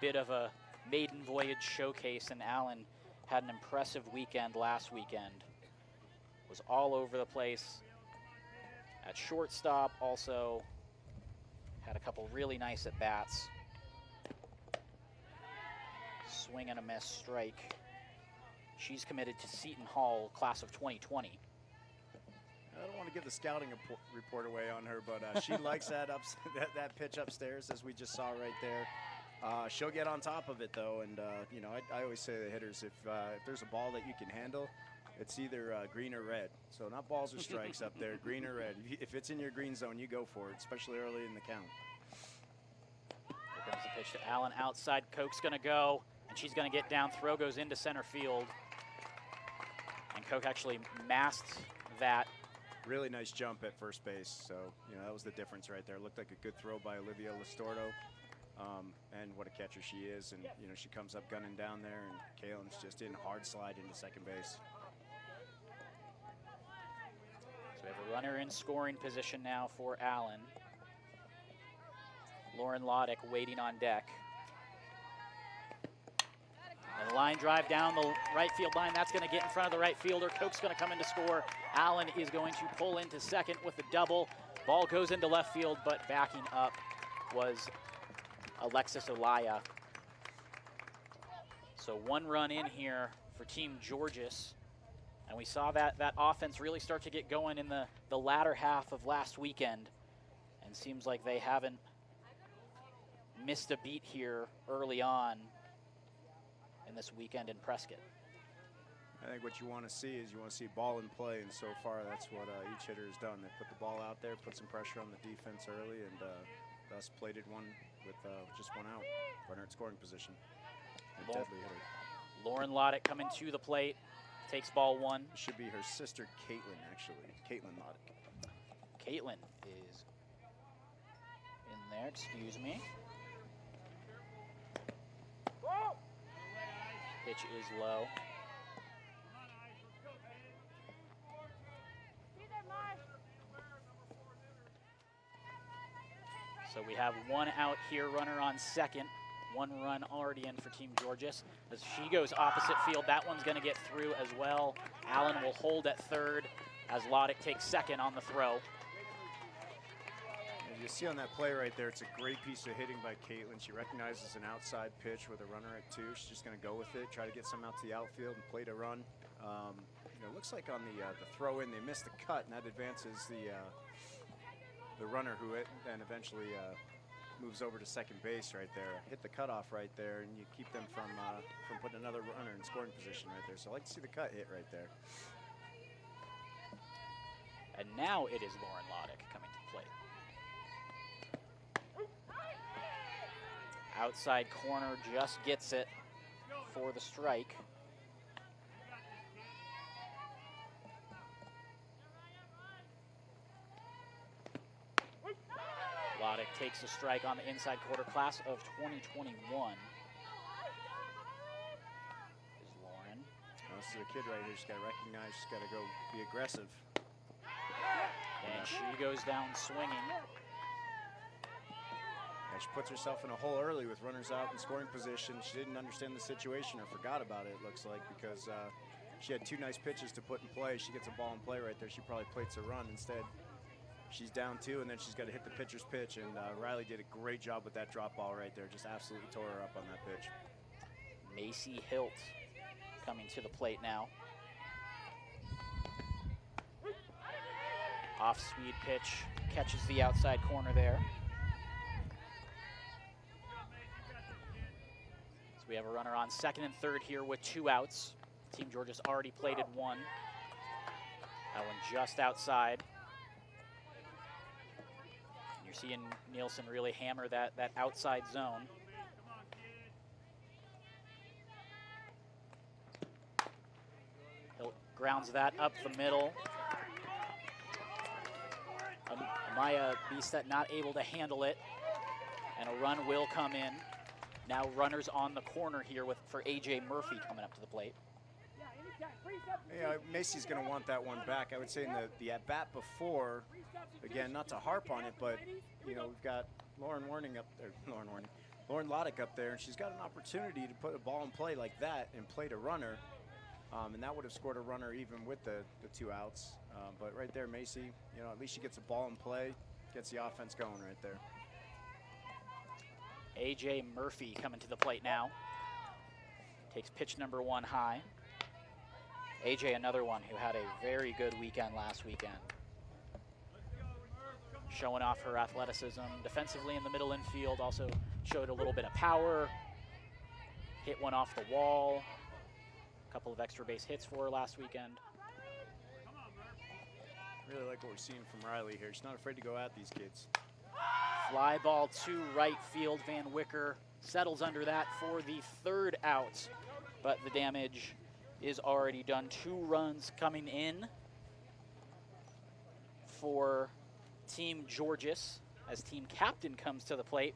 bit of a maiden voyage showcase, and Allen had an impressive weekend last weekend. Was all over the place at shortstop, also had a couple really nice at-bats. Swing and a miss strike. She's committed to Seton Hall, class of 2020. I don't want to give the scouting report away on her, but she likes that, that pitch upstairs, as we just saw right there. She'll get on top of it, though, and you know, I always say to the hitters, if there's a ball that you can handle, it's either green or red. So not balls or strikes up there, green or red. If it's in your green zone, you go for it, especially early in the count. Here comes the pitch to Allen outside. Koch's going to go, and she's going to get down. Throw goes into center field. And Koch actually masked that. Really nice jump at first base. So, you know, that was the difference right there. Looked like a good throw by Olivia Listordo. And what a catcher she is. And, you know, she comes up gunning down there, and Kaylin's just in hard slide into second base. So we have a runner in scoring position now for Allen. Lauren Loddick waiting on deck. And the line drive down the right field line. That's going to get in front of the right fielder. Koch's going to come in to score. Allen is going to pull into second with the double. Ball goes into left field, but backing up was Alexis Olaya. So one run in here for Team Georges. And we saw that offense really start to get going in the latter half of last weekend. And seems like they haven't missed a beat here early on in this weekend in Prescott. I think what you want to see is you want to see ball in play, and so far that's what each hitter has done. They put the ball out there, put some pressure on the defense early, and thus plated one with just one out. Runner at scoring position. A deadly hitter. Lauren Loddick coming to the plate, takes ball one. Should be her sister Caitlin, actually. Caitlin Loddick. Caitlin is in there, excuse me. Pitch is low. So we have one out here, runner on second. One run already in for Team Georges. As she goes opposite field, that one's going to get through as well. Allen will hold at third as Loddick takes second on the throw. You see on that play right there, it's a great piece of hitting by Caitlin. She recognizes an outside pitch with a runner at two. She's just going to go with it, try to get some out to the outfield and plate a run. You know, it looks like on the throw in, they missed the cut, and that advances the runner, who then eventually moves over to second base right there. Hit the cutoff right there, and you keep them from putting another runner in scoring position right there. So I like to see the cut hit right there. And now it is Lauren Loddick coming to the plate. Outside corner just gets it for the strike. Loddick takes a strike on the inside quarter, class of 2021. Is Lauren. This is a kid right here. She's got to recognize, she's got to go be aggressive. And she goes down swinging. She puts herself in a hole early with runners out in scoring position. She didn't understand the situation or forgot about it, looks like, because she had two nice pitches to put in play. She gets a ball in play right there. She probably plates a run. Instead, she's down two, and then she's got to hit the pitcher's pitch. And Riley did a great job with that drop ball right there. Just absolutely tore her up on that pitch. Macy Hilt coming to the plate now. Off-speed pitch, catches the outside corner there. We have a runner on second and third here with two outs. Team Georges already plated one. That one just outside. You're seeing Nielsen really hammer that outside zone. Hill grounds that up the middle. Amaya Bisset not able to handle it, and a run will come in. Now runners on the corner here for AJ Murphy coming up to the plate. Yeah, Macy's going to want that one back. I would say in the at-bat before, again, not to harp on it, but, you know, we've got Lauren Lauren Loddick up there, and she's got an opportunity to put a ball in play like that and play to runner. And that would have scored a runner even with the 2 outs. But right there, Macy, at least she gets a ball in play, gets the offense going right there. A.J. Murphy coming to the plate now. Takes pitch number 1 high. A.J., another one who had a very good weekend last weekend. Showing off her athleticism defensively in the middle infield, also showed a little bit of power. Hit one off the wall. A couple of extra base hits for her last weekend. Really like what we're seeing from Riley here. She's not afraid to go at these kids. Fly ball to right field. Van Wicker settles under that for the 3rd out, but the damage is already done. 2 runs coming in for Team Georges as team captain comes to the plate,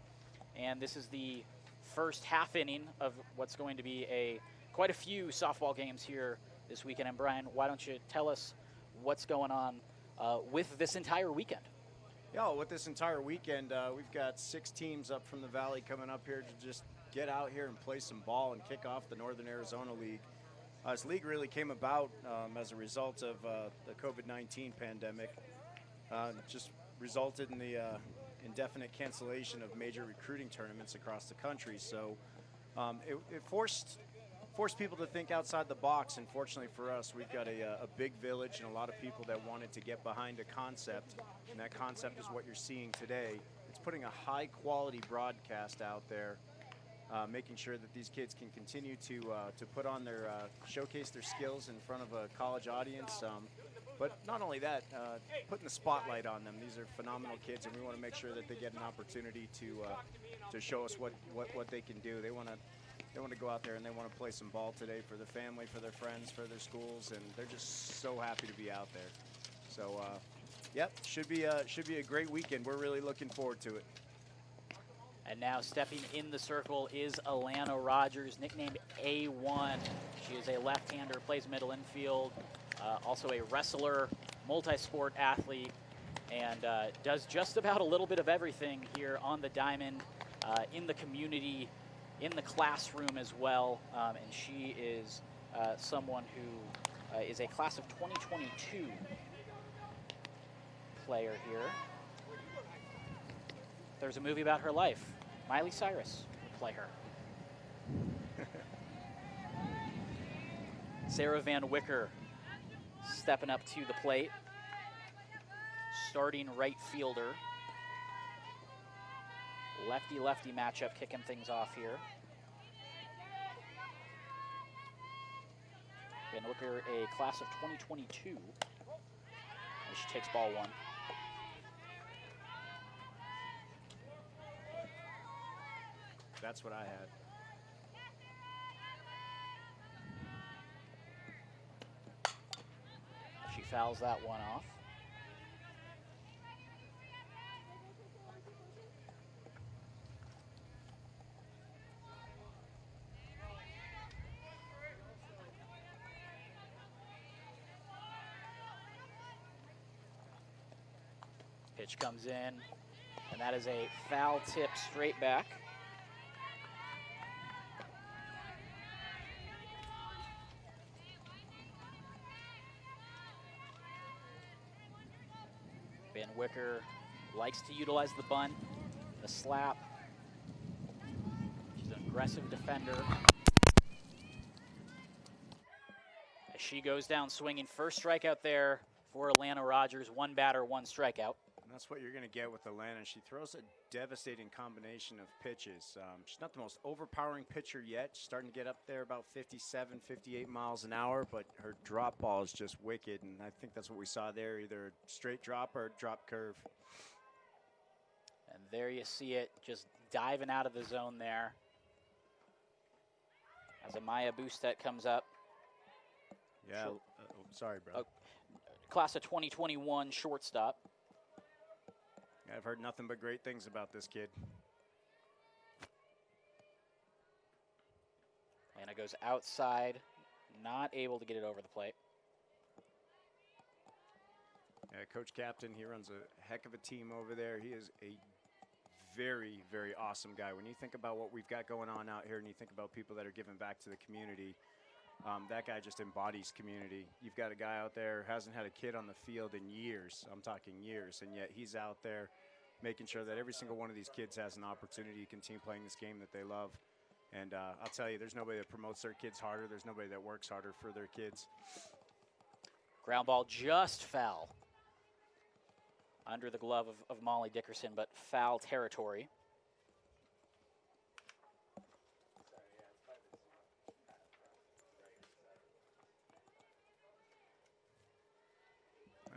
and this is the first half inning of what's going to be quite a few softball games here this weekend. And Brian, why don't you tell us what's going on with this entire weekend? Yeah, with this entire weekend, we've got 6 teams up from the Valley coming up here to just get out here and play some ball and kick off the Northern Arizona League. This league really came about as a result of the COVID-19 pandemic. Just resulted in the indefinite cancellation of major recruiting tournaments across the country. So it forced people to think outside the box. And fortunately for us, we've got a big village and a lot of people that wanted to get behind a concept. And that concept is what you're seeing today. It's putting a high quality broadcast out there, making sure that these kids can continue to put on their, showcase their skills in front of a college audience. But not only that, putting the spotlight on them. These are phenomenal kids, and we want to make sure that they get an opportunity to show us what they can do. They want to go out there and they want to play some ball today for their family, for their friends, for their schools, and they're just so happy to be out there. So, yep, should be a great weekend. We're really looking forward to it. And now stepping in the circle is Alana Rogers, nicknamed A1. She is a left-hander, plays middle infield, also a wrestler, multi-sport athlete, and does just about a little bit of everything here on the diamond, in the community, in the classroom as well. And she is someone who is a class of 2022 player here. There's a movie about her life. Miley Cyrus would play her. Sarah Van Wicker stepping up to the plate. Starting right fielder. Lefty-lefty matchup kicking things off here. Van Wicker, a class of 2022. And she takes ball 1. That's what I had. She fouls that one off. Pitch comes in, and that is a foul tip straight back. Van Wicker likes to utilize the bunt, the slap. She's an aggressive defender. As she goes down swinging, first strikeout there for Alana Rogers. 1 batter, 1 strikeout. And that's what you're going to get with Alana. She throws a devastating combination of pitches. She's not the most overpowering pitcher yet. She's starting to get up there about 57, 58 miles an hour, but her drop ball is just wicked, and I think that's what we saw there, either a straight drop or a drop curve. And there you see it, just diving out of the zone there. As Amaya Boostet comes up. Yeah, sorry, bro. Class of 2021 shortstop. I've heard nothing but great things about this kid. And it goes outside, not able to get it over the plate. Yeah, Coach Captain, he runs a heck of a team over there. He is a very, very awesome guy. When you think about what we've got going on out here and you think about people that are giving back to the community, that guy just embodies community. You've got a guy out there who hasn't had a kid on the field in years. I'm talking years. And yet he's out there making sure that every single one of these kids has an opportunity to continue playing this game that they love. And I'll tell you, there's nobody that promotes their kids harder. There's nobody that works harder for their kids. Ground ball just fell under the glove of Molly Dickerson, but foul territory.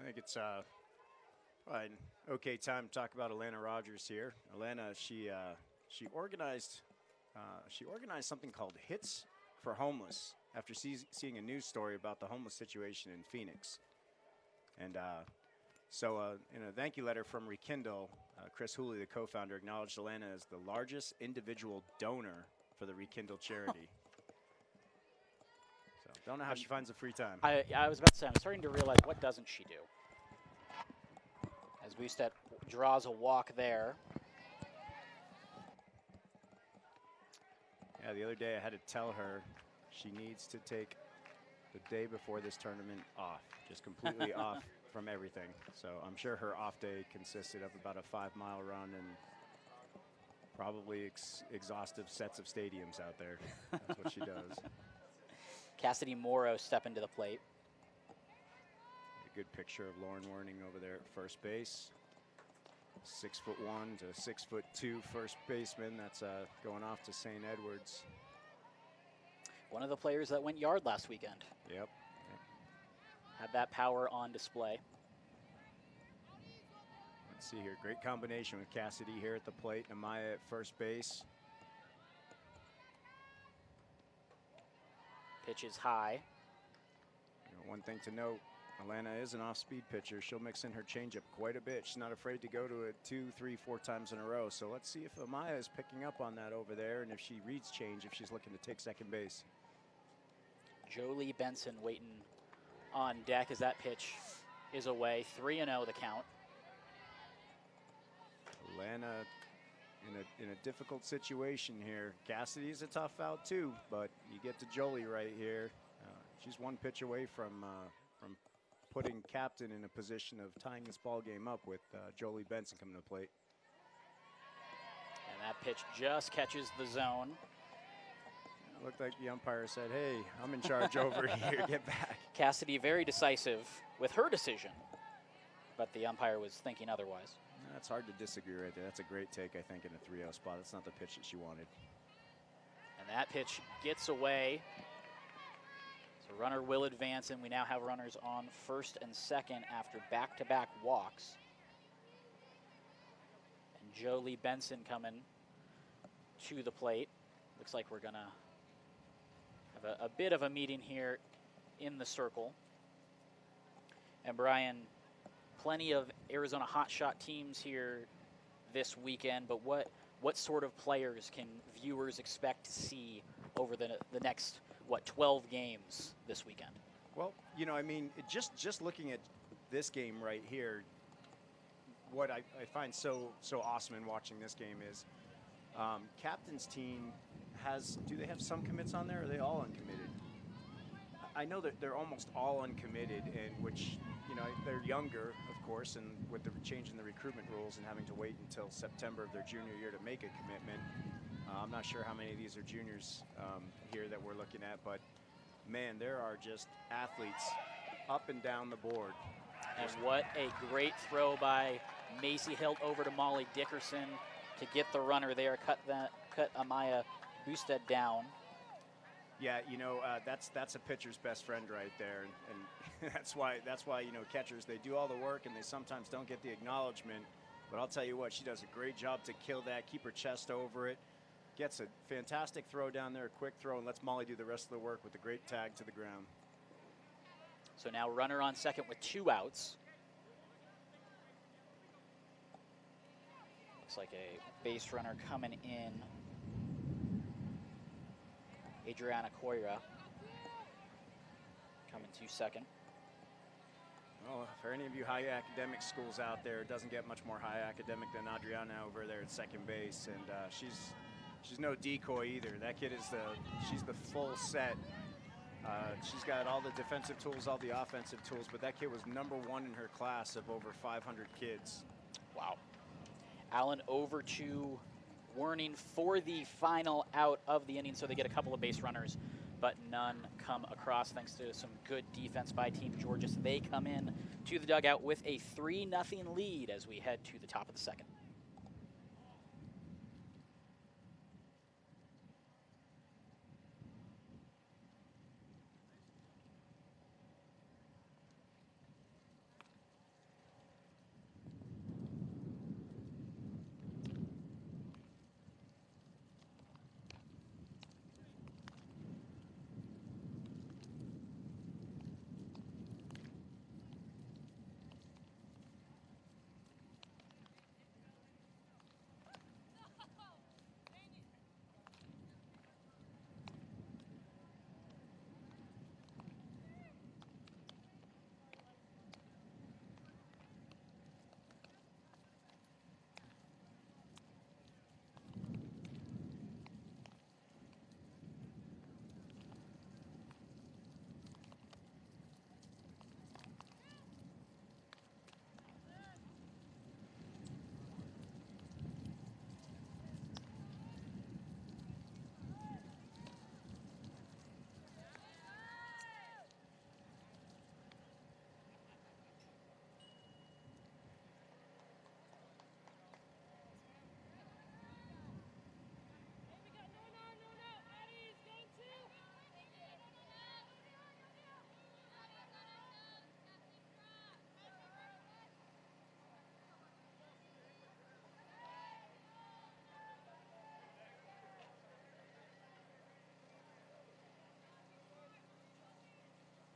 I think it's an okay time to talk about Alana Rogers here. Alana, she organized something called Hits for Homeless after seeing a news story about the homeless situation in Phoenix. And so in a thank you letter from Rekindle, Chris Hooley, the co-founder, acknowledged Alana as the largest individual donor for the Rekindle charity. So don't know how she finds the free time. I was about to say, I'm starting to realize, what doesn't she do? As Boustet draws a walk there. Yeah, the other day I had to tell her she needs to take the day before this tournament off, just completely off from everything. So I'm sure her off day consisted of about a 5-mile run and probably exhaustive sets of stadiums out there. That's what she does. Cassidy Morrow stepping to the plate. A good picture of Lauren Werning over there at first base. 6'1" to 6'2" first baseman. That's going off to St. Edwards. One of the players that went yard last weekend. Yep. Had that power on display. Let's see here. Great combination with Cassidy here at the plate. Amaya at first base. Pitch is high. One thing to note, Alana is an off-speed pitcher. She'll mix in her changeup quite a bit. She's not afraid to go to it 2, 3, 4 times in a row. So let's see if Amaya is picking up on that over there, and if she reads change, if she's looking to take second base. Jolie Benson waiting on deck as that pitch is away. 3-0 the count. Alana in a difficult situation here. Cassidy is a tough out too, but you get to Jolie right here. She's one pitch away from putting captain in a position of tying this ball game up with Jolie Benson coming to the plate. And that pitch just catches the zone. It looked like the umpire said, hey, I'm in charge over here, get back. Cassidy very decisive with her decision, but the umpire was thinking otherwise. That's hard to disagree right there. That's a great take, I think, in a 3-0 spot. That's not the pitch that she wanted. And that pitch gets away. So runner will advance, and we now have runners on first and second after back-to-back walks. And Jolie Benson coming to the plate. Looks like we're going to have a bit of a meeting here in the circle. And Brian, plenty of Arizona Hotshot teams here this weekend, but what sort of players can viewers expect to see over the next, 12 games this weekend? Well, I mean, just looking at this game right here, what I find so awesome in watching this game is captain's team do they have some commits on there, or are they all uncommitted? I know that they're almost all uncommitted, and which, they're younger, of course, and with the change in the recruitment rules and having to wait until September of their junior year to make a commitment. I'm not sure how many of these are juniors here that we're looking at, but man, there are just athletes up and down the board. And what a great throw by Macy Hilt over to Molly Dickerson to get the runner there, cut Amaya Boustet down. Yeah, that's a pitcher's best friend right there, and that's why catchers, they do all the work and they sometimes don't get the acknowledgement. But I'll tell you what, she does a great job to kill that, keep her chest over it, gets a fantastic throw down there, a quick throw, and lets Molly do the rest of the work with a great tag to the ground. So now runner on second with 2 outs. Looks like a base runner coming in. Adriana Coira coming to second. Well, for any of you high academic schools out there, it doesn't get much more high academic than Adriana over there at second base, and she's no decoy either. That kid is she's the full set. She's got all the defensive tools, all the offensive tools, but that kid was #1 in her class of over 500 kids. Wow. Allen over to Werning for the final out of the inning, so they get a couple of base runners, but none come across thanks to some good defense by Team Georges. They come in to the dugout with a 3-0 lead as we head to the top of the second.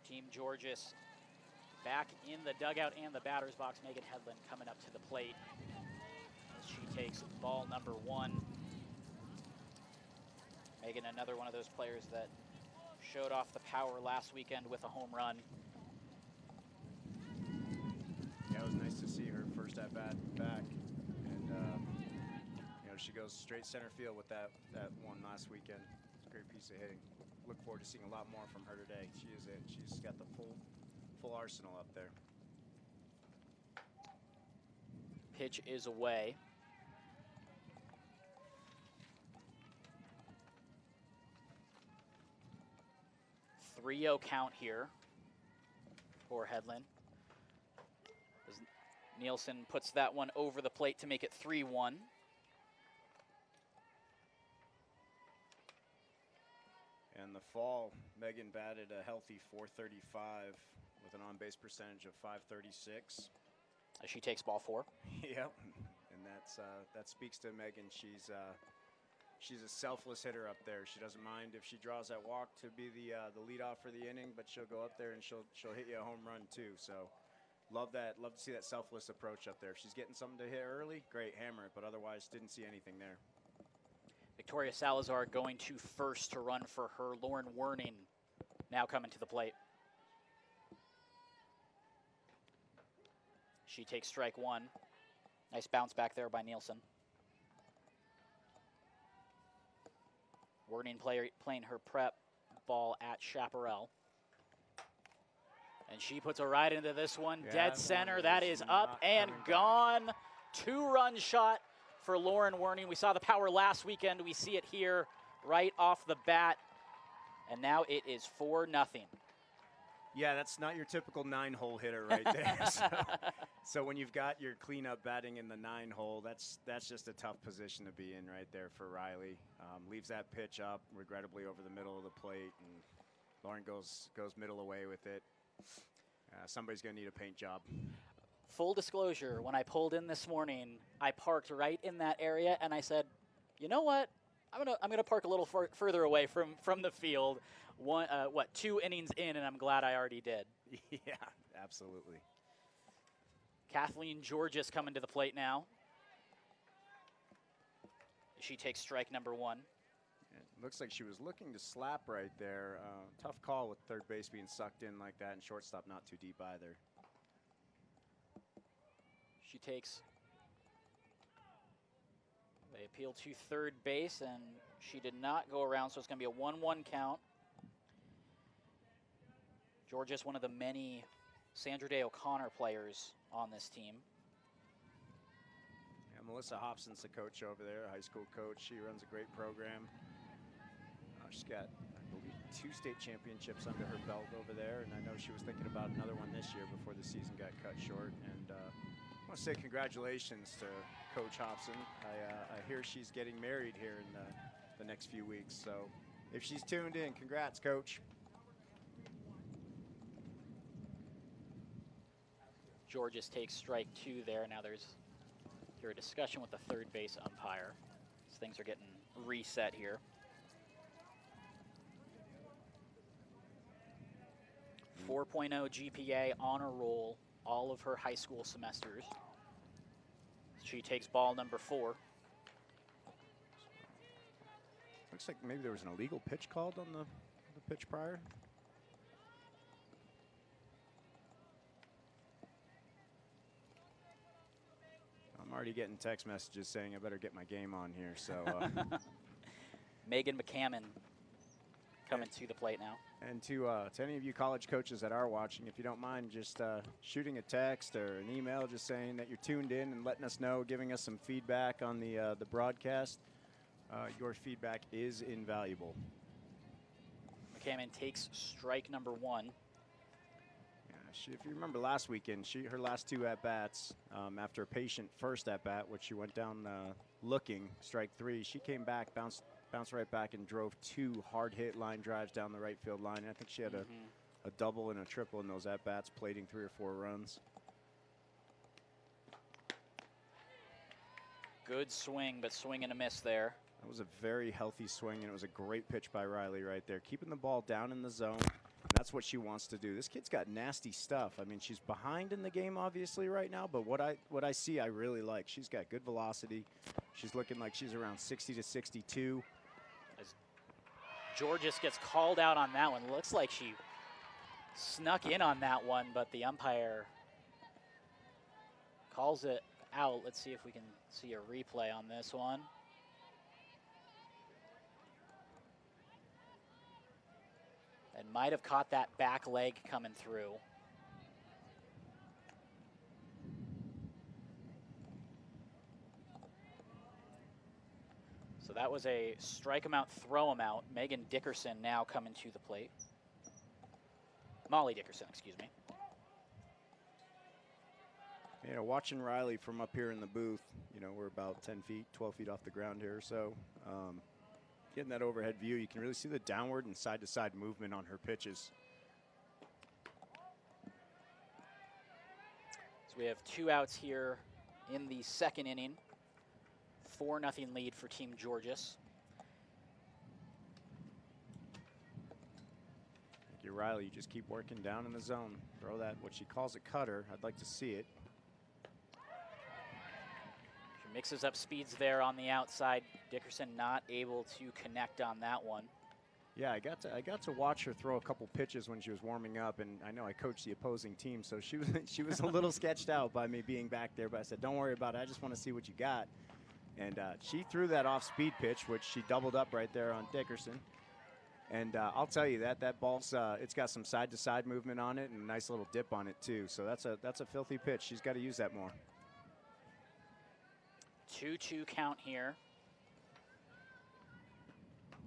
Team Georges back in the dugout and the batter's box. Megan Hedlund coming up to the plate as she takes ball number 1. Megan, another one of those players that showed off the power last weekend with a home run. Yeah, it was nice to see her first at bat back, and you know, she goes straight center field with that one last weekend. It's a great piece of hitting. Look forward to seeing a lot more from her today. She's got the full arsenal up there. Pitch is away. .30 count here for Hedlund. As Nielsen puts that one over the plate to make it 3-1. In the fall, Megan batted a healthy .435 with an on-base percentage of .536. As she takes ball 4. Yep, and that speaks to Megan. She's a selfless hitter up there. She doesn't mind if she draws that walk to be the leadoff for the inning, but she'll go up there and she'll hit you a home run too. So love that. Love to see that selfless approach up there. If she's getting something to hit early, great, hammer it. But otherwise, didn't see anything there. Victoria Salazar going to first to run for her. Lauren Werning now coming to the plate. She takes strike 1. Nice bounce back there by Nielsen. Werning playing her prep ball at Chaparral. And she puts a right into this one. Yeah, Dead center. That is up and gone. 2-run shot for Lauren Werning. We saw the power last weekend. We see it here right off the bat. And now it is 4-0. Yeah, that's not your typical 9-hole hitter right there. So when you've got your cleanup batting in the 9-hole, that's just a tough position to be in right there for Riley. Leaves that pitch up, regrettably, over the middle of the plate, and Lauren goes middle away with it. Somebody's going to need a paint job. Full disclosure, when I pulled in this morning, I parked right in that area, and I said, you know what? I'm gonna park a little further away from the field. 2 innings in, and I'm glad I already did. Yeah, absolutely. Kathleen Georges coming to the plate now. She takes strike number 1. It looks like she was looking to slap right there. Tough call with third base being sucked in like that, and shortstop not too deep either. She takes, they appeal to third base, and she did not go around, so it's going to be a 1-1 count. Georgia's one of the many Sandra Day O'Connor players on this team. Yeah, Melissa Hobson's the coach over there, a high school coach. She runs a great program. She's got, I believe, 2 state championships under her belt over there, and I know she was thinking about another one this year before the season got cut short. And I want to say congratulations to Coach Hobson. I hear she's getting married here in the next few weeks, so if she's tuned in, congrats, Coach. Georges takes strike 2 there. Now there's a discussion with the third base umpire. So things are getting reset here. .4 GPA honor roll all of her high school semesters. She takes ball number 4. Looks like maybe there was an illegal pitch called on the pitch prior. I'm already getting text messages saying I better get my game on here. So Megan McCammon coming to the plate now. And to any of you college coaches that are watching, if you don't mind just shooting a text or an email just saying that you're tuned in and letting us know, giving us some feedback on the broadcast. Your feedback is invaluable. McCammon takes strike number 1. If you remember last weekend, her last 2 at-bats, after a patient first at-bat, which she went down looking, strike 3, she came back, bounced right back and drove 2 hard-hit line drives down the right field line. And I think she had a double and a triple in those at-bats, plating 3 or 4 runs. Good swing, but swing and a miss there. That was a very healthy swing, and it was a great pitch by Riley right there, keeping the ball down in the zone. That's what she wants to do. This kid's got nasty stuff. I mean, she's behind in the game, obviously, right now, but what I see, I really like. She's got good velocity. She's looking like she's around 60 to 62. As Georges gets called out on that one. Looks like she snuck in on that one, but the umpire calls it out. Let's see if we can see a replay on this one. And might have caught that back leg coming through. So that was a strike him out, throw him out. Megan Dickerson now coming to the plate. Molly Dickerson, excuse me. You know, watching Riley from up here in the booth, you know, we're about 10 feet, 12 feet off the ground here. So getting that overhead view, you can really see the downward and side-to-side movement on her pitches. So we have 2 outs here in the second inning. 4-0 lead for Team Georges. Thank you, Riley. You just keep working down in the zone. Throw that, what she calls a cutter. I'd like to see it. She mixes up speeds there on the outside. Dickerson not able to connect on that one. Yeah, I got to watch her throw a couple pitches when she was warming up, and I know I coached the opposing team, so she was a little sketched out by me being back there. But I said, "Don't worry about it. I just want to see what you got." And she threw that off-speed pitch, which she doubled up right there on Dickerson. And I'll tell you that ball's it's got some side-to-side movement on it and a nice little dip on it too. So that's a filthy pitch. She's got to use that more. 2-2 count here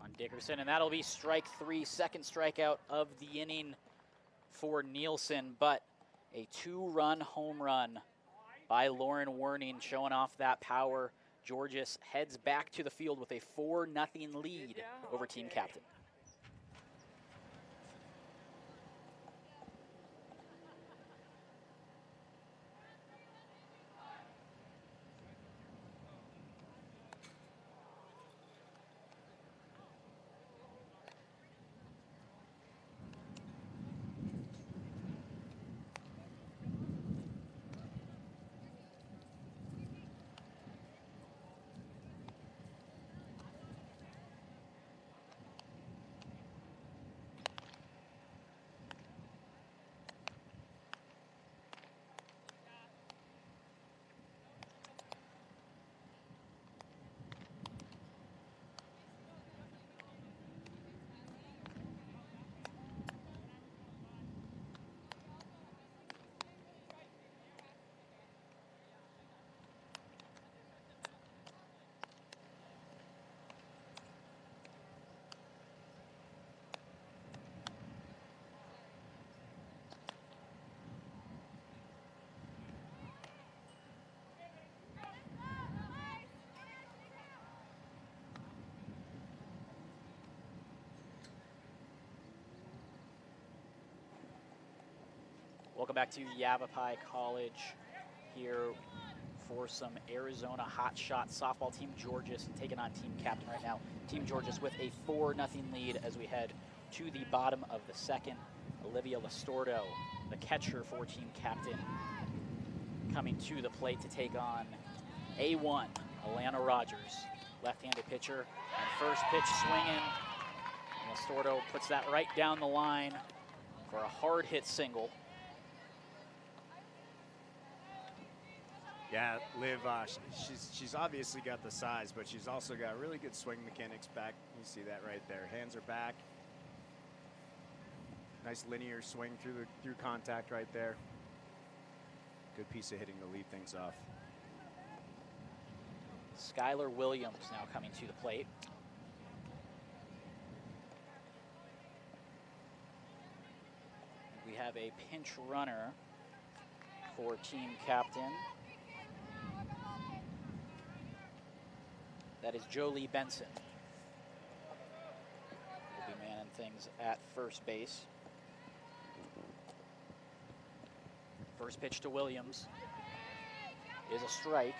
on Dickerson, and that'll be strike 3, second strikeout of the inning for Nielsen, but a 2-run home run by Lauren Werning, showing off that power. Georges heads back to the field with a 4-0 lead over team captain. Welcome back to Yavapai College here for some Arizona Hotshots softball. Team Georges taking on team captain right now. Team Georges with a 4-0 lead as we head to the bottom of the second. Olivia Listordo, the catcher for team captain, coming to the plate to take on A1, Alana Rogers. Left-handed pitcher, and first pitch swinging. And Listordo puts that right down the line for a hard hit single. Yeah, Liv, she's obviously got the size, but she's also got really good swing mechanics back. You see that right there. Hands are back. Nice linear swing through contact right there. Good piece of hitting to lead things off. Skylar Williams now coming to the plate. We have a pinch runner for team captain. That is Jolie Benson. Will be manning things at first base. First pitch to Williams is a strike.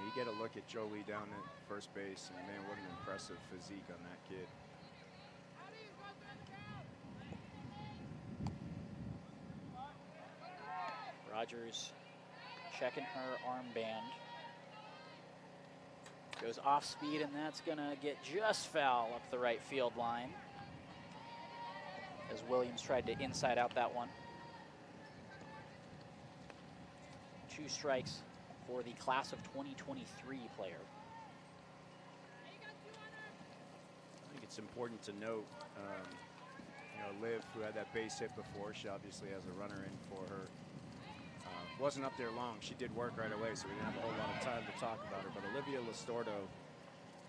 You get a look at Jolie down at first base, and man, what an impressive physique on that kid. Rogers checking her armband. Goes off speed, and that's gonna get just foul up the right field line as Williams tried to inside out that one. 2 strikes for the class of 2023 player. I think it's important to note, Liv, who had that base hit before, she obviously has a runner in for her. Wasn't up there long. She did work right away, so we didn't have a whole lot of time to talk about her. But Olivia Listordo,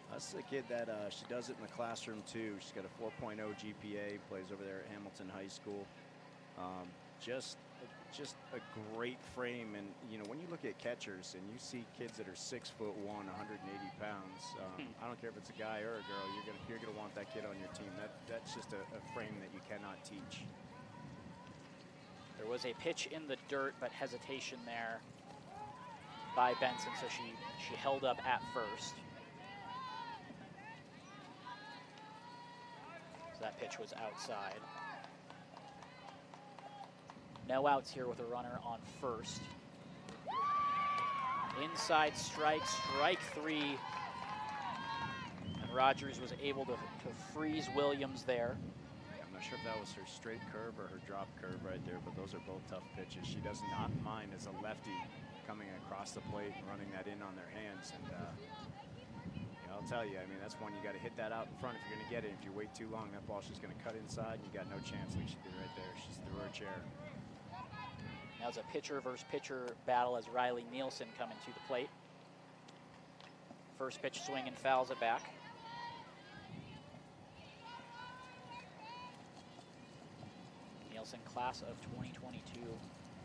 that's the kid that she does it in the classroom too. She's got a 4.0 GPA, plays over there at Hamilton High School. Just a great frame, and when you look at catchers and you see kids that are 6'1", 180 pounds, I don't care if it's a guy or a girl, you're gonna want that kid on your team. That's just a frame that you cannot teach. There was a pitch in the dirt, but hesitation there by Benson, so she held up at first. So that pitch was outside. No outs here with a runner on first. Inside strike 3. And Rogers was able to freeze Williams there. I'm not sure if that was her straight curve or her drop curve right there, but those are both tough pitches. She does not mind as a lefty coming across the plate and running that in on their hands. And I'll tell you, that's one you got to hit that out in front if you're going to get it. If you wait too long, that ball's just going to cut inside, and you got no chance like she did right there. She's threw her chair. Now it's a pitcher versus pitcher battle as Riley Nielsen coming to the plate. First pitch swing and fouls it back. Nielsen, class of 2022,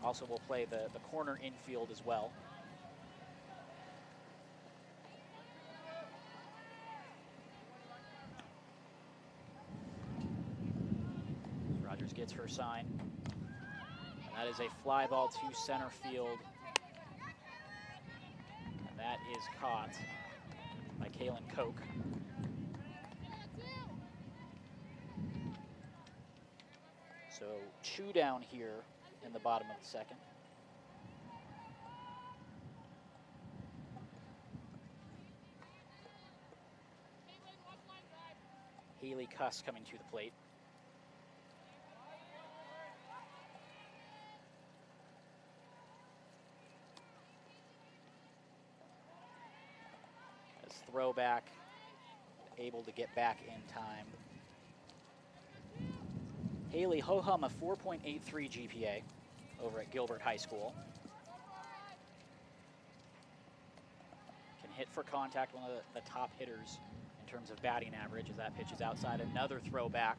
also will play the corner infield as well. Rogers gets her sign. That is a fly ball to center field. And that is caught by Kaylin Koch. So 2 down here in the bottom of the second. Haley Cuss coming to the plate. Throwback, able to get back in time. Haley ho-hum a 4.83 GPA over at Gilbert High School. Can hit for contact, one of the top hitters in terms of batting average as that pitch is outside. Another throwback,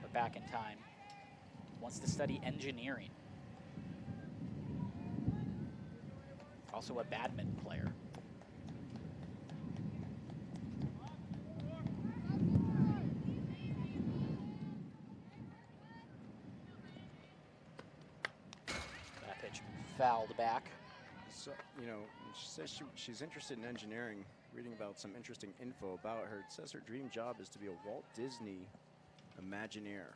but back in time. Wants to study engineering. Also a badminton player. fouled back. So, you know, she says she's interested in engineering, reading about some interesting info about her. It says her dream job is to be a Walt Disney Imagineer.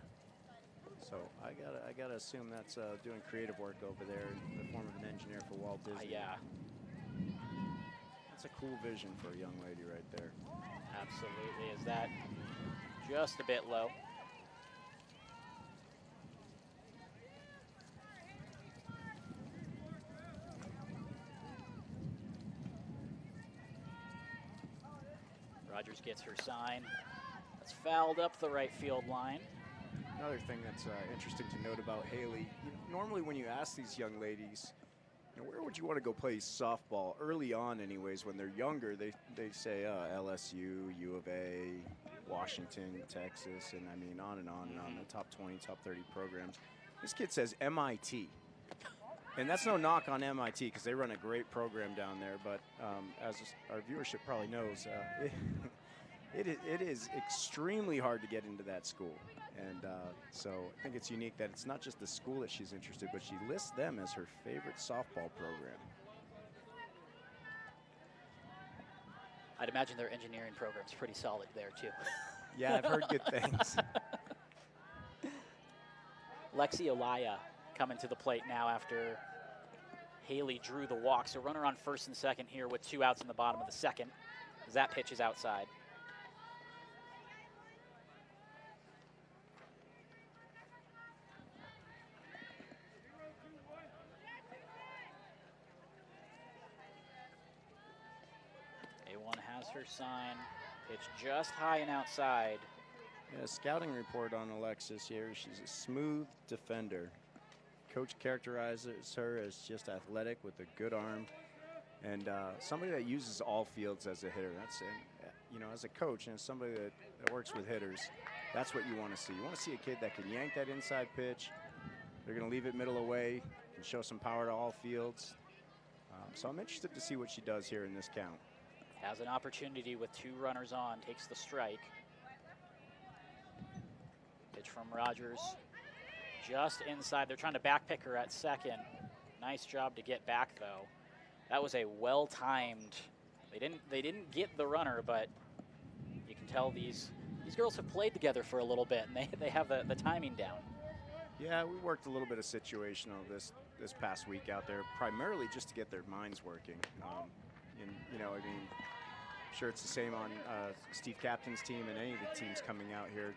So I gotta assume that's doing creative work over there in the form of an engineer for Walt Disney. Yeah. That's a cool vision for a young lady right there. Absolutely. Is that just a bit low? Rogers gets her sign. That's fouled up the right field line. Another thing that's interesting to note about Haley, normally when you ask these young ladies, you know, where would you want to go play softball? Early on anyways, when they're younger, they say LSU, U of A, Washington, Texas, and I mean on and on and on, the top 20, top 30 programs. This kid says MIT. And that's no knock on MIT because they run a great program down there, but as our viewership probably knows, it is extremely hard to get into that school. And so I think it's unique that it's not just the school that she's interested, but she lists them as her favorite softball program. I'd imagine their engineering program's pretty solid there, too. Yeah, I've heard good things. Lexi Olaya coming to the plate now after Haley drew the walk. So runner on first and second here with 2 outs in the bottom of the second, as that pitch is outside. A1 has her sign. Pitch just high and outside. Yeah, scouting report on Alexis here. She's a smooth defender. Coach characterizes her as just athletic with a good arm, and somebody that uses all fields as a hitter. That's, you know, as a coach and as somebody that works with hitters, that's what you want to see. You want to see a kid that can yank that inside pitch. They're going to leave it middle away and show some power to all fields. So I'm interested to see what she does here in this count. Has an opportunity with 2 runners on, takes the strike. Pitch from Rogers, just inside. They're trying to backpick her at second. Nice job to get back, though. That was a well-timed. They didn't get the runner, but you can tell these girls have played together for a little bit, and they have the timing down. Yeah, we worked a little bit of situational this past week out there, primarily just to get their minds working. And you know, I mean, I'm sure it's the same on Steve Captain's team and any of the teams coming out here.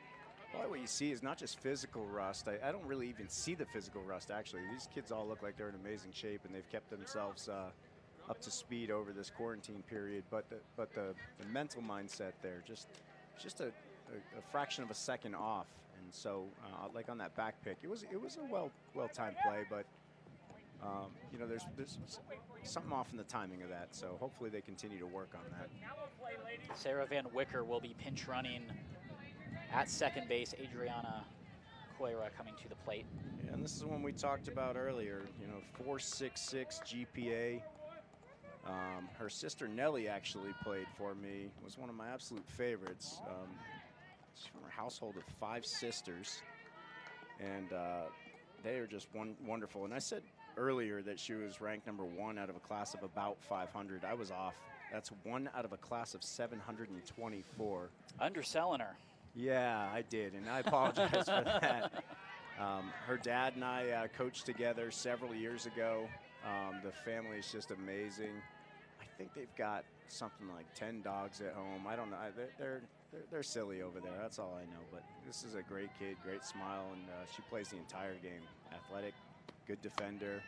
Well, what you see is not just physical rust. I don't really even see the physical rust, actually. These kids all look like they're in amazing shape, and they've kept themselves up to speed over this quarantine period. But the mental mindset there, just a fraction of a second off. And so, like on that back pick, it was a well-timed play, but you know, there's something off in the timing of that. So hopefully they continue to work on that. Sarah Van Wicker will be pinch running at second base. Adriana Coira coming to the plate. Yeah, and this is one we talked about earlier. You know, 4.66 GPA. Her sister Nellie actually played for me. Was one of my absolute favorites. She's from a household of 5 sisters, and they are just wonderful. And I said earlier that she was ranked number 1 out of a class of about 500. I was off. That's 1 out of a class of 724. Underselling her. Yeah, I did, and I apologize for that. Her dad and I coached together several years ago. The family is just amazing. I think they've got something like 10 dogs at home. I don't know. They're silly over there. That's all I know. But this is a great kid, great smile, and she plays the entire game. Athletic, good defender.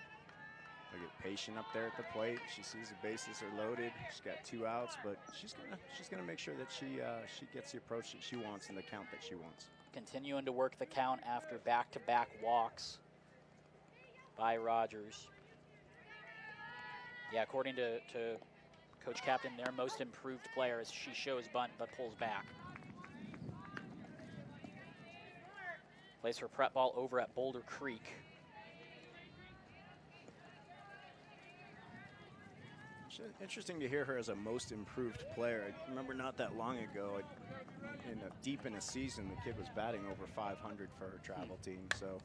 Look at patient up there at the plate. She sees the bases are loaded. She's got 2 outs, but she's gonna make sure that she gets the approach that she wants and the count that she wants. Continuing to work the count after back-to-back walks by Rogers. Yeah, according to Coach Captain, their most improved player as she shows bunt but pulls back. Plays her prep ball over at Boulder Creek. Interesting to hear her as a most improved player. I remember not that long ago, deep in a season, the kid was batting over 500 for her travel team. So,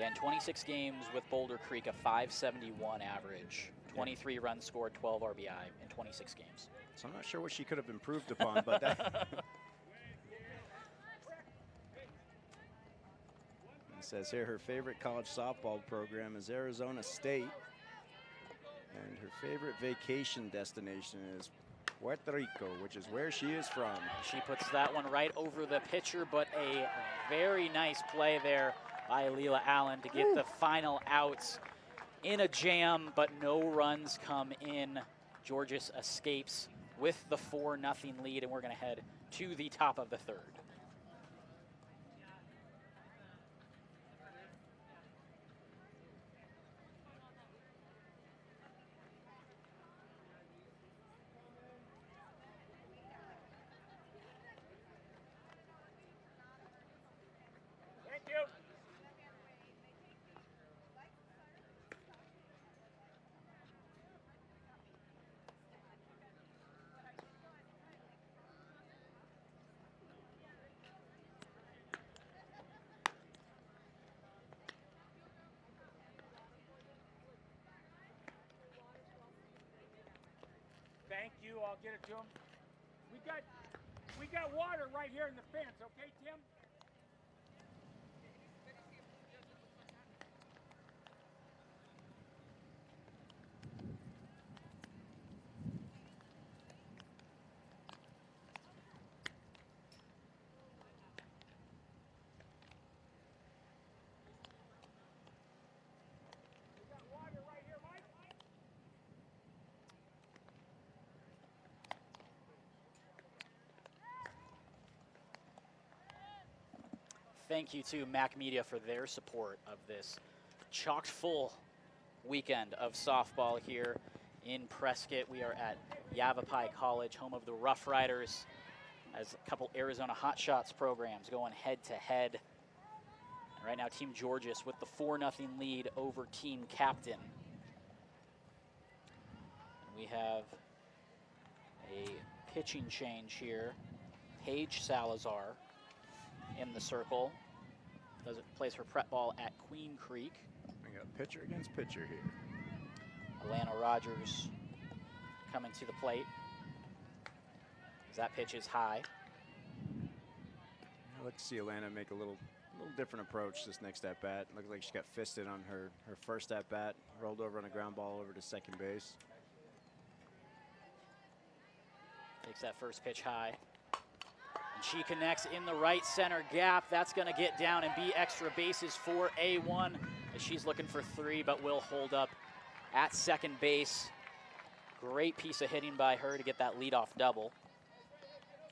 Yeah, in 26 games with Boulder Creek, a 571 average, 23 runs scored, 12 RBI in 26 games. So I'm not sure what she could have improved upon, but that it says here her favorite college softball program is Arizona State, and her favorite vacation destination is Puerto Rico, which is where she is from. She puts that one right over the pitcher, but a very nice play there by Leela Allen to get the final outs in a jam, but no runs come in. Georges escapes with the 4-0 lead, and we're going to head to the top of the third. Thank you. I'll get it to him. We got water right here in the fence, okay, Tim? We got water right here, Mike. Thank you to Mac Media for their support of this chock full weekend of softball here in Prescott. We are at Yavapai College, home of the Rough Riders, as a couple Arizona Hotshots programs going head to head. And right now, Team Georges with the 4-0 lead over Team Captain. And we have a pitching change here. Paige Salazar in the circle. Plays her prep ball at Queen Creek. We got pitcher against pitcher here. Alana Rogers coming to the plate. As that pitch is high. I'd like to see Alana make a little different approach this next at bat. Looks like she got fisted on her first at bat. Rolled over on a ground ball over to second base. Takes that first pitch high. And she connects in the right center gap. That's going to get down and be extra bases for A1. As she's looking for 3, but will hold up at second base. Great piece of hitting by her to get that leadoff double.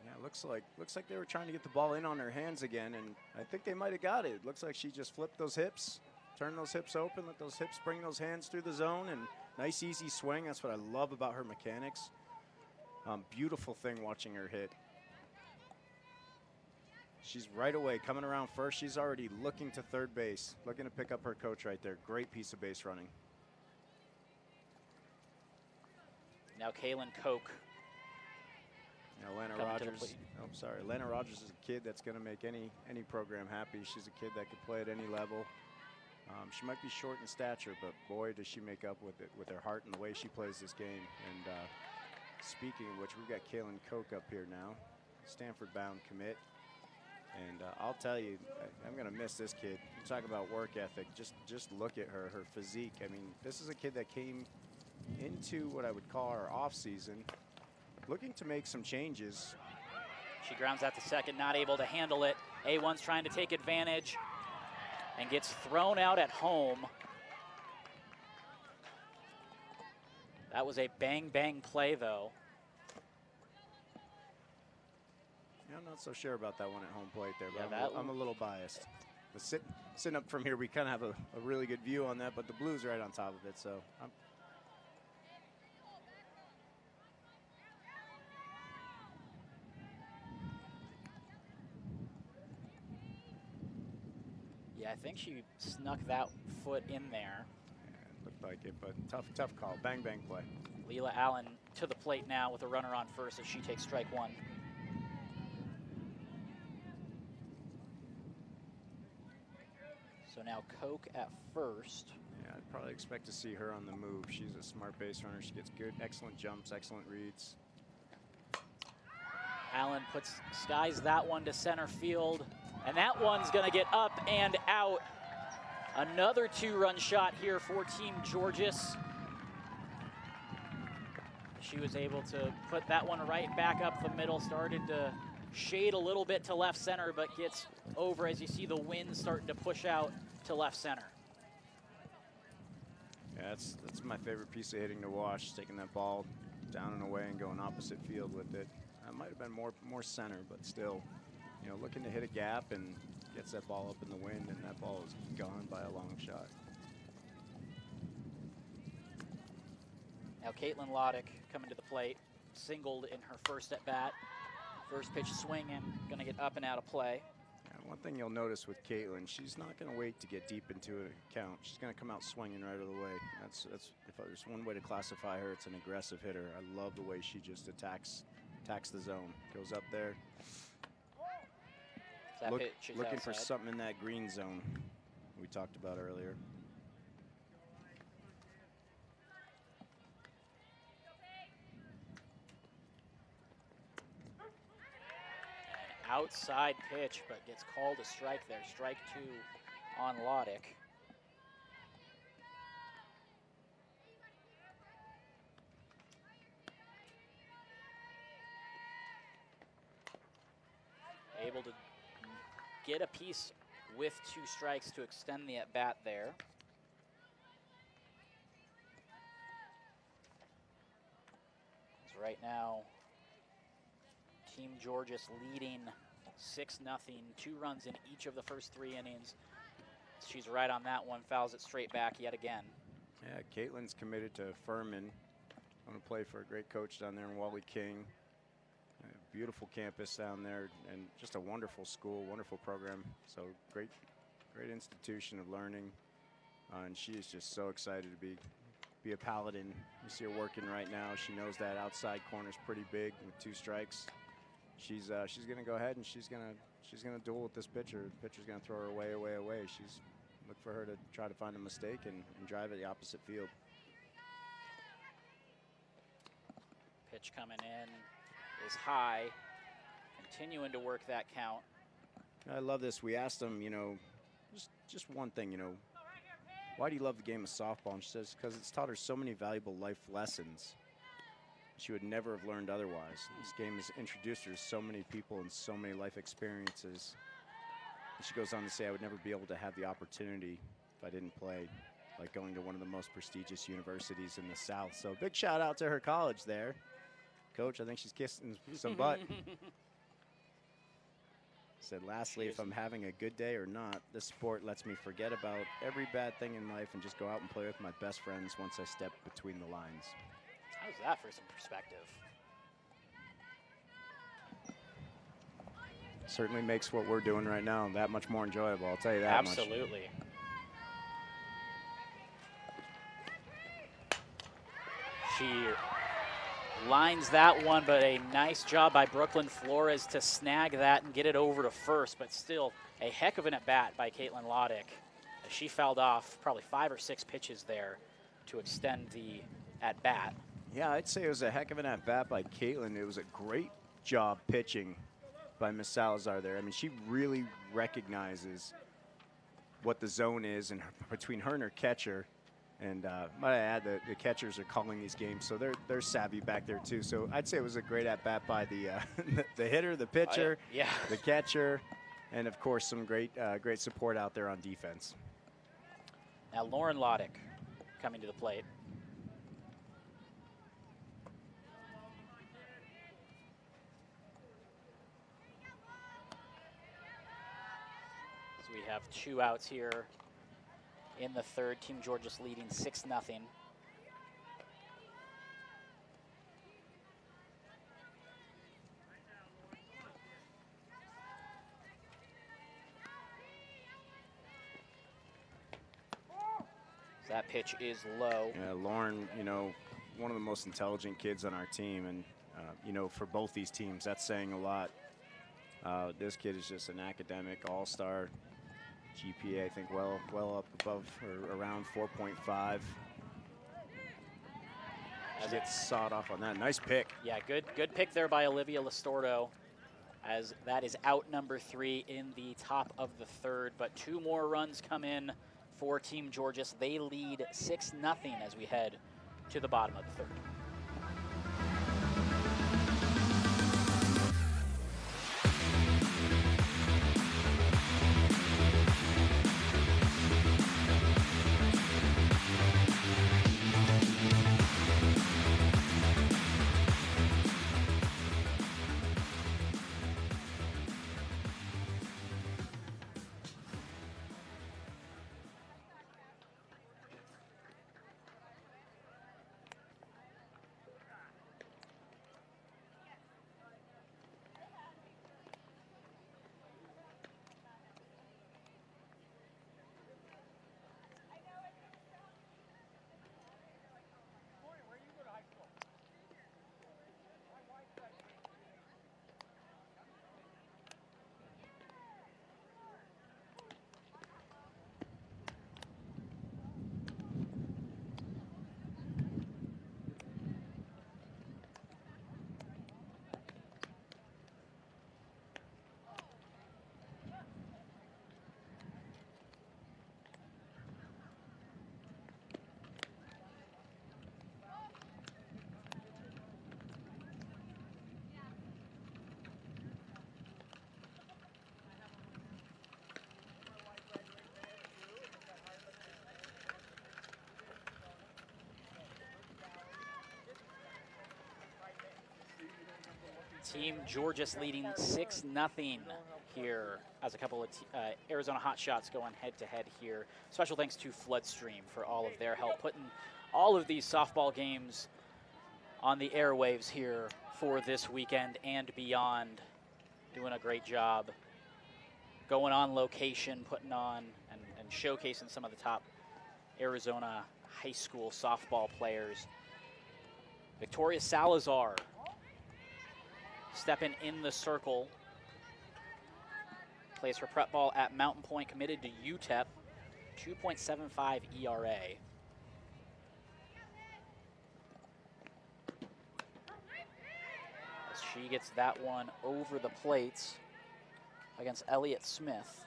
Yeah, looks like they were trying to get the ball in on her hands again, and I think they might have got it. Looks like she just flipped those hips, turned those hips open, let those hips bring those hands through the zone, and nice easy swing. That's what I love about her mechanics. Beautiful thing watching her hit. She's right away coming around first. She's already looking to third base, looking to pick up her coach right there. Great piece of base running. Now Kaylin Koch. Atlanta Rogers. Oh, sorry. Atlanta Rogers is a kid that's going to make any program happy. She's a kid that could play at any level. She might be short in stature, but boy, does she make up with it, with her heart and the way she plays this game. And speaking of which, we've got Kaylin Koch up here now, Stanford-bound commit. And I'll tell you, I'm going to miss this kid. You talk about work ethic. Just look at her physique. I mean, this is a kid that came into what I would call our off season, looking to make some changes. She grounds out to second, not able to handle it. A1's trying to take advantage and gets thrown out at home. That was a bang play though. Yeah, I'm not so sure about that one at home plate there, but Yeah, I'm a little biased. But sitting up from here, we kind of have a really good view on that, but the blue's right on top of it, so Yeah, I think she snuck that foot in there. yeah, it looked like it, but tough call. Bang play. Leela Allen to the plate now with a runner on first as she takes strike 1. So now Koch at first. Yeah, I'd probably expect to see her on the move. She's a smart base runner. She gets good, excellent jumps, excellent reads. Allen skies that one to center field, and that one's gonna get up and out. Another 2-run shot here for Team Georges. She was able to put that one right back up the middle, started to shade a little bit to left center, but gets over as you see the wind starting to push out to left center. Yeah, that's my favorite piece of hitting to watch, taking that ball down and away and going opposite field with it. It might have been more center, but still, you know, looking to hit a gap and gets that ball up in the wind, and that ball is gone by a long shot. Now Caitlin Loddick coming to the plate, singled in her first at bat. First pitch swinging, gonna get up and out of play. Yeah, one thing you'll notice with Caitlin, she's not gonna wait to get deep into an account. She's gonna come out swinging right out of the way. That's if there's one way to classify her, it's an aggressive hitter. I love the way she just attacks the zone, goes up there. That pitch is looking for outside. something in that green zone we talked about earlier. Outside pitch, but gets called a strike there. Strike 2 on Loddick. Able to get a piece with 2 strikes to extend the at-bat there. As right now, Team Georges leading 6-0, 2 runs in each of the first 3 innings. She's right on that one, fouls it straight back yet again. Yeah, Caitlin's committed to Furman. I'm going to play for a great coach down there in Wally King. A beautiful campus down there, and just a wonderful school, wonderful program. So great institution of learning. And she is just so excited to be a Paladin. You see her working right now. She knows that outside corner's pretty big with 2 strikes. She's going to go ahead and she's going to duel with this pitcher. The pitcher's going to throw her away. She's look for her to try to find a mistake and drive it the opposite field. Pitch coming in is high, continuing to work that count. I love this. We asked them, you know, just one thing, you know, why do you love the game of softball? And she says, because it's taught her so many valuable life lessons she would never have learned otherwise. This game has introduced her to so many people and so many life experiences. And she goes on to say, I would never be able to have the opportunity if I didn't play, like going to one of the most prestigious universities in the South. So big shout out to her college there. Coach, I think she's kissing some butt. Said, lastly, if I'm having a good day or not, this sport lets me forget about every bad thing in life and just go out and play with my best friends once I step between the lines. How's that for some perspective? Certainly makes what we're doing right now that much more enjoyable, I'll tell you that much. Absolutely. She lines that one, but a nice job by Brooklyn Flores to snag that and get it over to first, but still a heck of an at-bat by Caitlin Loddick. She fouled off probably 5 or 6 pitches there to extend the at-bat. Yeah, I'd say it was a heck of an at-bat by Caitlin. It was a great job pitching by Miss Salazar there. I mean, she really recognizes what the zone is and between her and her catcher. And might I add that the catchers are calling these games, so they're savvy back there too. So I'd say it was a great at-bat by the the hitter, the pitcher, the catcher, and of course some great support out there on defense. Now Lauren Loddick coming to the plate. So we have 2 outs here in the third. Team Georges leading 6-0. That pitch is low. Yeah, Lauren, you know, one of the most intelligent kids on our team, and you know, for both these teams, that's saying a lot. This kid is just an academic all-star. GPA, I think, well up above or around 4.5. She gets sawed off on that. Nice pick. Yeah, good pick there by Olivia Listordo, as that is out number 3 in the top of the 3rd. But 2 more runs come in for Team Georges. They lead 6-0 as we head to the bottom of the 3rd. Team Georges leading 6-0 here as a couple of Arizona Hotshots going head-to-head here. Special thanks to Floodstream for all of their help putting all of these softball games on the airwaves here for this weekend and beyond. Doing a great job going on location, putting on and showcasing some of the top Arizona high school softball players. Victoria Salazar stepping in the circle. Plays for prep ball at Mountain Point, committed to UTEP, 2.75 ERA. As she gets that one over the plates against Elliott Smith.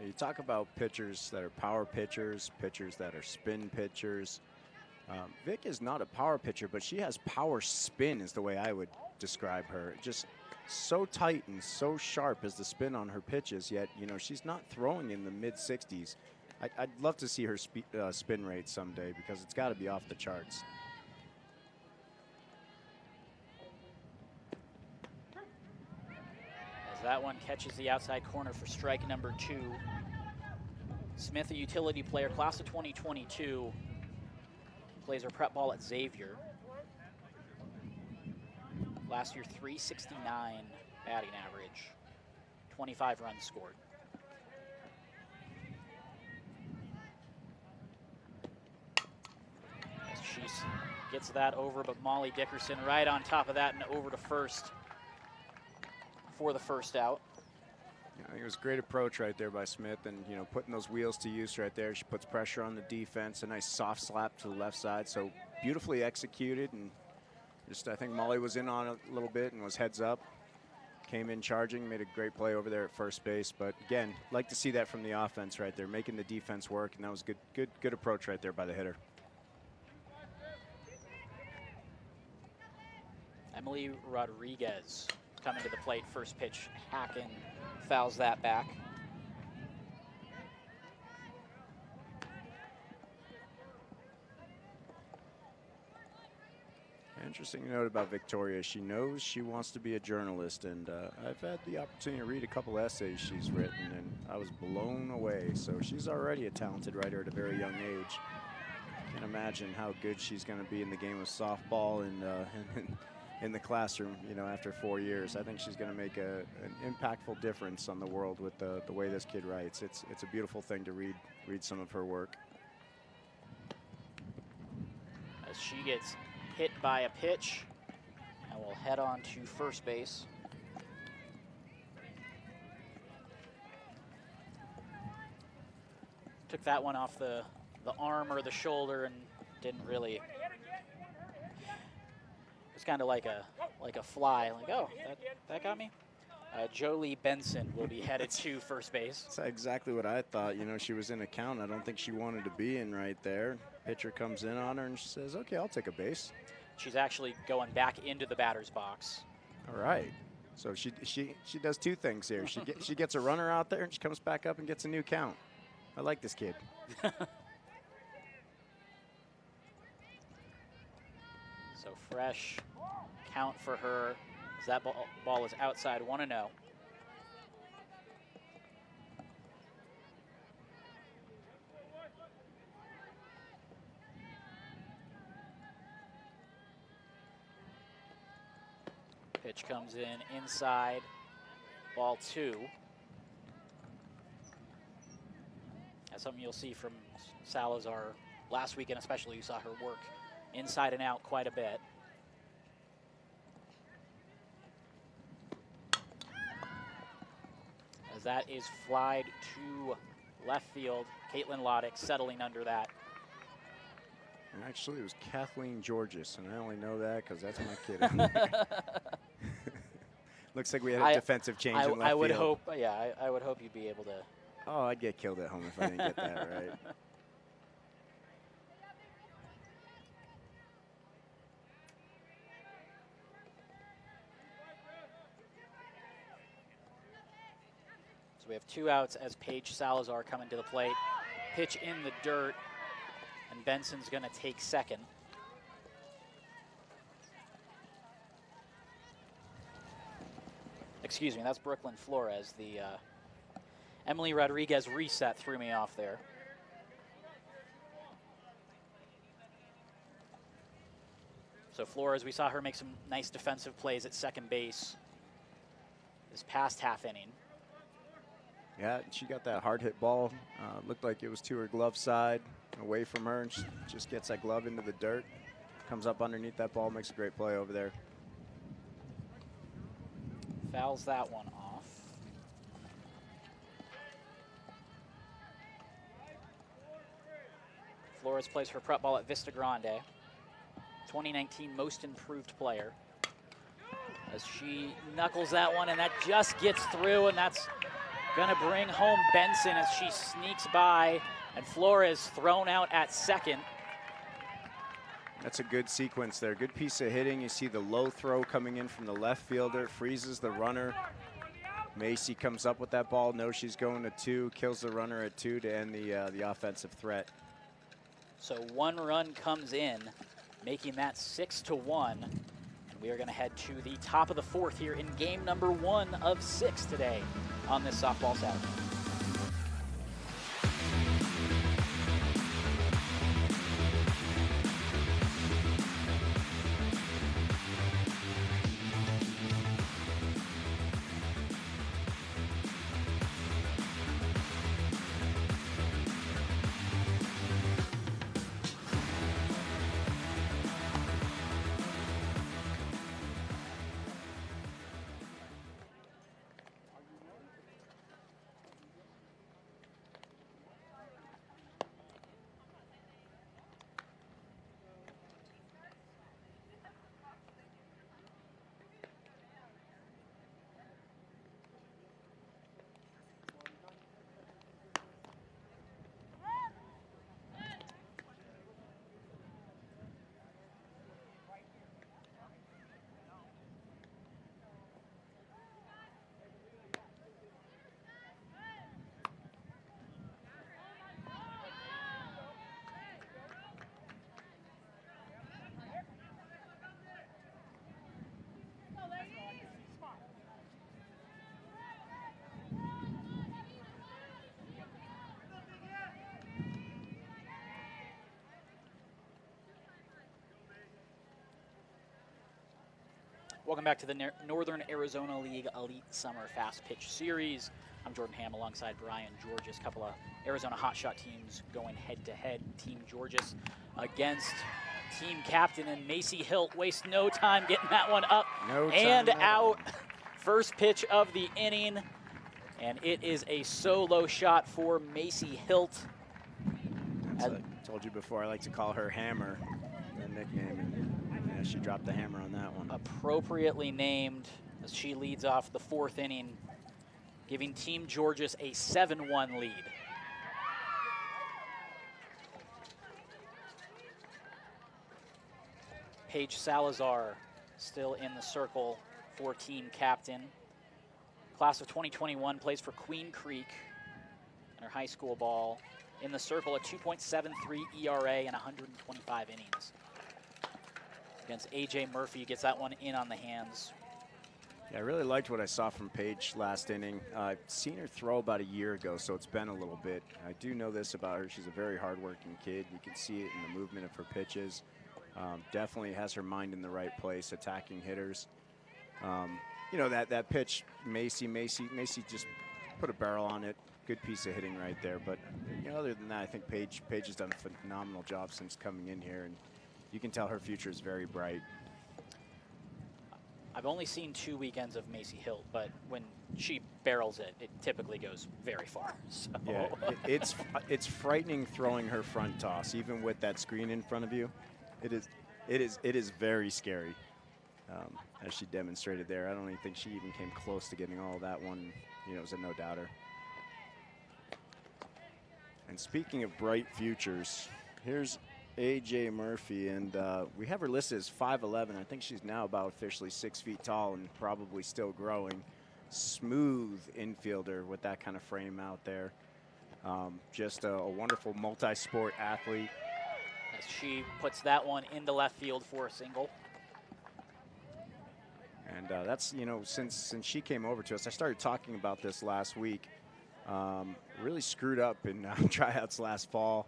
You talk about pitchers that are power pitchers, pitchers that are spin pitchers. Vic is not a power pitcher, but she has power spin is the way I would describe her. Just so tight and so sharp is the spin on her pitches, yet, you know, she's not throwing in the mid-60s. I'd love to see her spin rate someday because it's got to be off the charts. As that one catches the outside corner for strike number 2. Smith, a utility player, class of 2022. Plays her prep ball at Xavier. Last year, 369 batting average, 25 runs scored. As she gets that over, but Molly Dickerson right on top of that and over to first for the first out. Yeah, I think it was a great approach right there by Smith, and you know, putting those wheels to use right there. She puts pressure on the defense, a nice soft slap to the left side, so beautifully executed. And just, I think Molly was in on it a little bit and was heads up. Came in charging, made a great play over there at first base. But again, like to see that from the offense right there, making the defense work, and that was good approach right there by the hitter. Emily Rodriguez coming to the plate, first pitch, Hacken fouls that back. Interesting note about Victoria. She knows she wants to be a journalist, and I've had the opportunity to read a couple essays she's written, and I was blown away. So she's already a talented writer at a very young age. Can't imagine how good she's going to be in the game of softball and in the classroom, you know, after 4 years. I think she's going to make an impactful difference on the world with the way this kid writes. It's a beautiful thing to read some of her work. As she gets hit by a pitch, and will head on to first base. took that one off the arm or the shoulder and didn't really. It was kind of like a fly, like, oh, that got me. Jolie Benson will be headed to first base. That's exactly what I thought. You know, she was in a count. I don't think she wanted to be in right there. Pitcher comes in on her and she says, okay, I'll take a base. She's actually going back into the batter's box. All right. So she does two things here. She gets a runner out there and she comes back up and gets a new count. I like this kid. So fresh count for her. That ball is outside, 1-0. Pitch comes in inside, ball 2. That's something you'll see from Salazar last weekend, especially. You saw her work inside and out quite a bit. As that is flied to left field. Caitlin Loddick settling under that. And actually, it was Kathleen Georges, and I only know that because that's my kid in there. Looks like we had a defensive change in left I would field. hope, yeah, I would hope you'd be able to. Oh, I'd get killed at home if I didn't get that right. We have 2 outs as Paige Salazar coming to the plate. Pitch in the dirt, and Benson's going to take second. Excuse me, that's Brooklyn Flores. The Emily Rodriguez reset threw me off there. So Flores, we saw her make some nice defensive plays at second base this past half inning. Yeah, she got that hard hit ball. Looked like it was to her glove side, away from her, and she just gets that glove into the dirt. Comes up underneath that ball, makes a great play over there. Fouls that one off. Flores plays for prep ball at Vista Grande. 2019 most improved player. As she knuckles that one, and that just gets through, and that's going to bring home Benson as she sneaks by, and Flores thrown out at second. That's a good sequence there. Good piece of hitting. You see the low throw coming in from the left fielder, freezes the runner. Macy comes up with that ball, knows she's going to 2, kills the runner at 2 to end the offensive threat. So 1 run comes in, making that 6-1. And we are going to head to the top of the 4th here in game number 1 of 6 today on this softball Saturday. Welcome back to the Northern Arizona League Elite Summer Fast Pitch Series. I'm Jordan Ham alongside Brian Georges. A couple of Arizona Hotshot teams going head-to-head. Team Georges against team captain and Macy Hilt. Waste no time getting that one up and out. First pitch of the inning, and it is a solo shot for Macy Hilt. I told you before, I like to call her Hammer, that nickname, and yeah, she dropped the hammer on that one. Appropriately named as she leads off the 4th inning, giving Team Georges a 7-1 lead. Paige Salazar still in the circle for team captain. Class of 2021 plays for Queen Creek in her high school ball. In the circle, a 2.73 ERA and 125 innings. Against AJ Murphy, gets that one in on the hands. Yeah, I really liked what I saw from Paige last inning. I've seen her throw about a year ago, so it's been a little bit. I do know this about her. She's a very hardworking kid. You can see it in the movement of her pitches. Definitely has her mind in the right place, attacking hitters. You know, that pitch, Macy just put a barrel on it. Good piece of hitting right there. But, you know, other than that, I think Paige has done a phenomenal job since coming in here, and you can tell her future is very bright. I've only seen 2 weekends of Macy Hilt, but when she barrels it, it typically goes very far. So. Yeah, it's frightening throwing her front toss, even with that screen in front of you. It is very scary, as she demonstrated there. I don't even think she even came close to getting all of that one. You know, it was a no-doubter. And speaking of bright futures, here's AJ Murphy, and we have her listed as 5'11". I think she's now about officially 6 feet tall and probably still growing. Smooth infielder with that kind of frame out there. Just a wonderful multi-sport athlete. As she puts that one into left field for a single. And that's, you know, since she came over to us, I started talking about this last week. Really screwed up in tryouts last fall.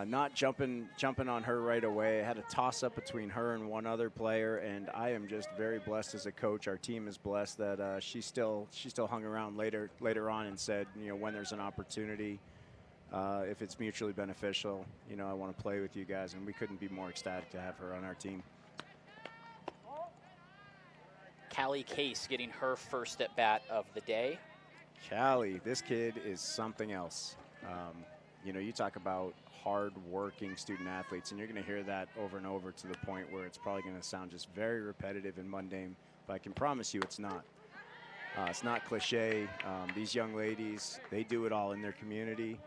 Not jumping on her right away. I had a toss-up between her and one other player, and I am just very blessed as a coach. Our team is blessed that she still hung around later on and said, you know, when there's an opportunity, if it's mutually beneficial, you know, I want to play with you guys, and we couldn't be more ecstatic to have her on our team. Callie Case getting her first at bat of the day. Callie, this kid is something else. You know, you talk about hard-working student athletes, and you're going to hear that over and over to the point where it's probably going to sound just very repetitive and mundane, but I can promise you it's not. It's not cliche. These young ladies, they do it all in their community,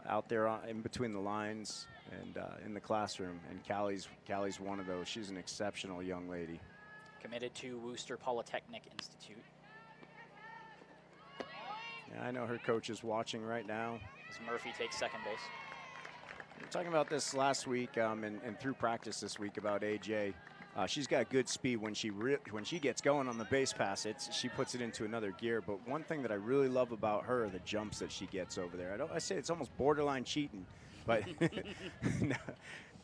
out there in between the lines, and in the classroom, and Callie's one of those. She's an exceptional young lady. Committed to Worcester Polytechnic Institute. Yeah, I know her coach is watching right now. As Murphy takes second base. We were talking about this last week and through practice this week about AJ. She's got good speed when she gets going on the base pass. She puts it into another gear. But one thing that I really love about her are the jumps that she gets over there. I say it's almost borderline cheating, but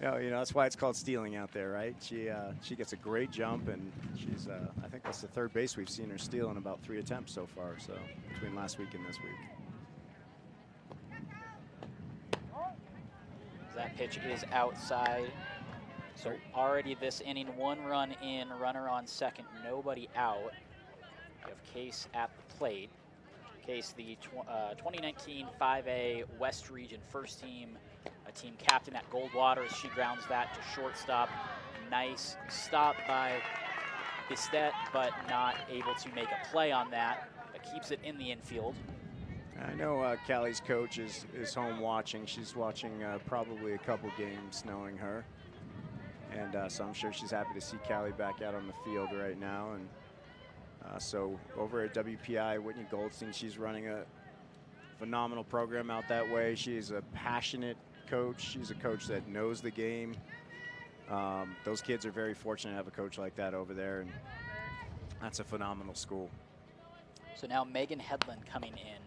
no, you know, that's why it's called stealing out there, right? She gets a great jump, and she's I think that's the third base we've seen her steal in about 3 attempts so far. So between last week and this week. That pitch is outside. So already this inning, 1 run in, runner on second, nobody out. We have Case at the plate. Case, the 2019 5A West Region first team, a team captain at Goldwater. She grounds that to shortstop. Nice stop by Bistet, but not able to make a play on that, but keeps it in the infield. I know Callie's coach is home watching. She's watching probably a couple games knowing her. And so I'm sure she's happy to see Callie back out on the field right now. And so over at WPI, Whitney Goldstein, she's running a phenomenal program out that way. She is a passionate coach. She's a coach that knows the game. Those kids are very fortunate to have a coach like that over there. And that's a phenomenal school. So now Megan Headland coming in.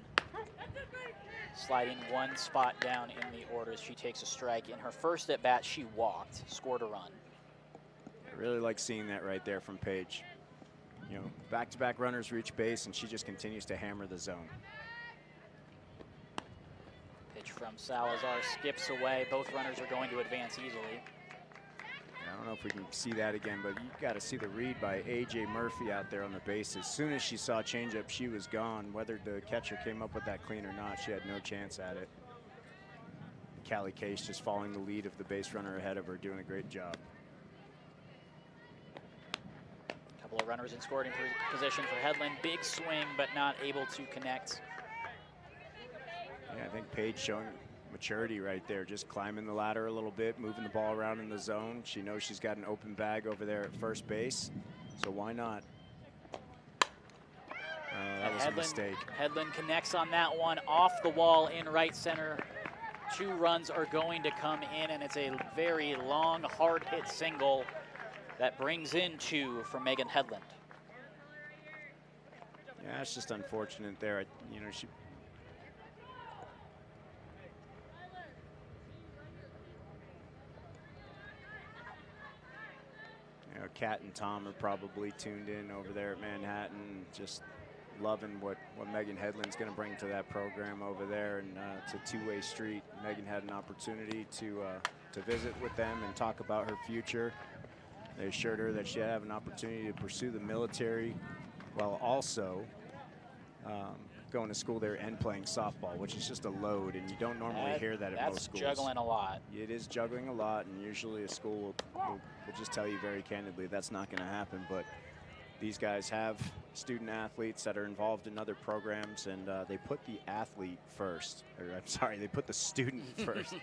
Sliding 1 spot down in the orders. She takes a strike. In her first at bat, she walked, scored a run. I really like seeing that right there from Paige. You know, back-to-back runners reach base, and she just continues to hammer the zone. Pitch from Salazar skips away. Both runners are going to advance easily. I don't know if we can see that again, but you got to see the read by AJ Murphy out there on the base. As soon as she saw changeup, she was gone. Whether the catcher came up with that clean or not, she had no chance at it. Callie Case just following the lead of the base runner ahead of her, doing a great job. Couple of runners in scoring position for Headland. Big swing, but not able to connect. Yeah, I think Paige showing maturity right there, just climbing the ladder a little bit, moving the ball around in the zone. She knows she's got an open bag over there at first base, so why not? That was a mistake. Headland connects on that one, off the wall in right center. 2 runs are going to come in, and it's a very long, hard hit single that brings in 2 for Megan Headland. Yeah, it's just unfortunate there. You know, she. You know, Kat and Tom are probably tuned in over there at Manhattan, just loving what Megan Headland's going to bring to that program over there, and it's a two-way street. Megan had an opportunity to visit with them and talk about her future. They assured her that she'd have an opportunity to pursue the military while also going to school there and playing softball, which is just a load, and you don't normally hear that at most schools. That's juggling a lot. It is juggling a lot, and usually a school will just tell you very candidly that's not going to happen, but these guys have student athletes that are involved in other programs, and they put the athlete first. Or, I'm sorry, they put the student first.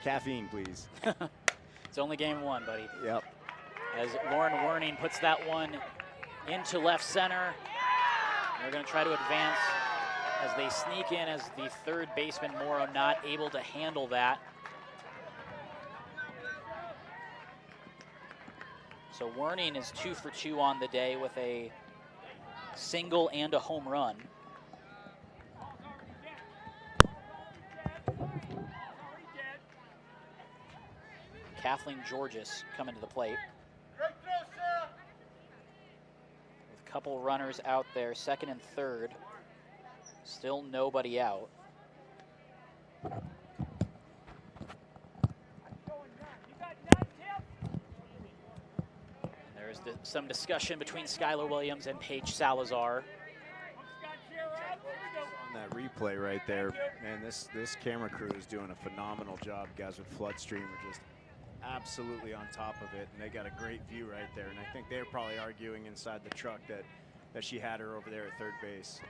Caffeine, please. It's only game 1, buddy. Yep. As Lauren Werning puts that one into left center. They're going to try to advance as they sneak in as the third baseman, Morrow, not able to handle that. So Werning is 2 for 2 on the day with a single and a home run. Kathleen Georges coming to the plate. With a couple runners out there, second and third. Still nobody out. There's some discussion between Skylar Williams and Paige Salazar. On that replay right there, man, this camera crew is doing a phenomenal job. Guys with Floodstream are just absolutely on top of it, and they got a great view right there. And I think they're probably arguing inside the truck that she had her over there at third base.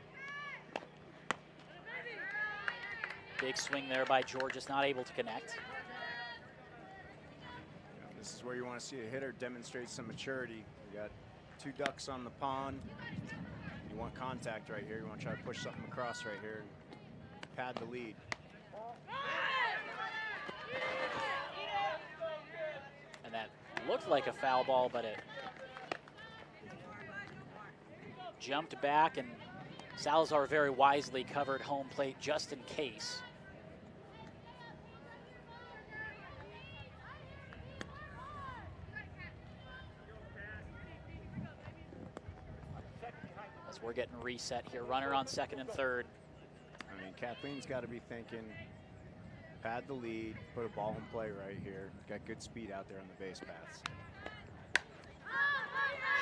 Big swing there by Georges, not able to connect. This is where you want to see a hitter demonstrate some maturity. You got 2 ducks on the pond. You want contact right here. You want to try to push something across right here and pad the lead. And that looked like a foul ball, but it jumped back, and Salazar very wisely covered home plate just in case. As we're getting reset here, runner on second and third. I mean, Kathleen's got to be thinking, pad the lead, put a ball in play right here. Got good speed out there on the base paths.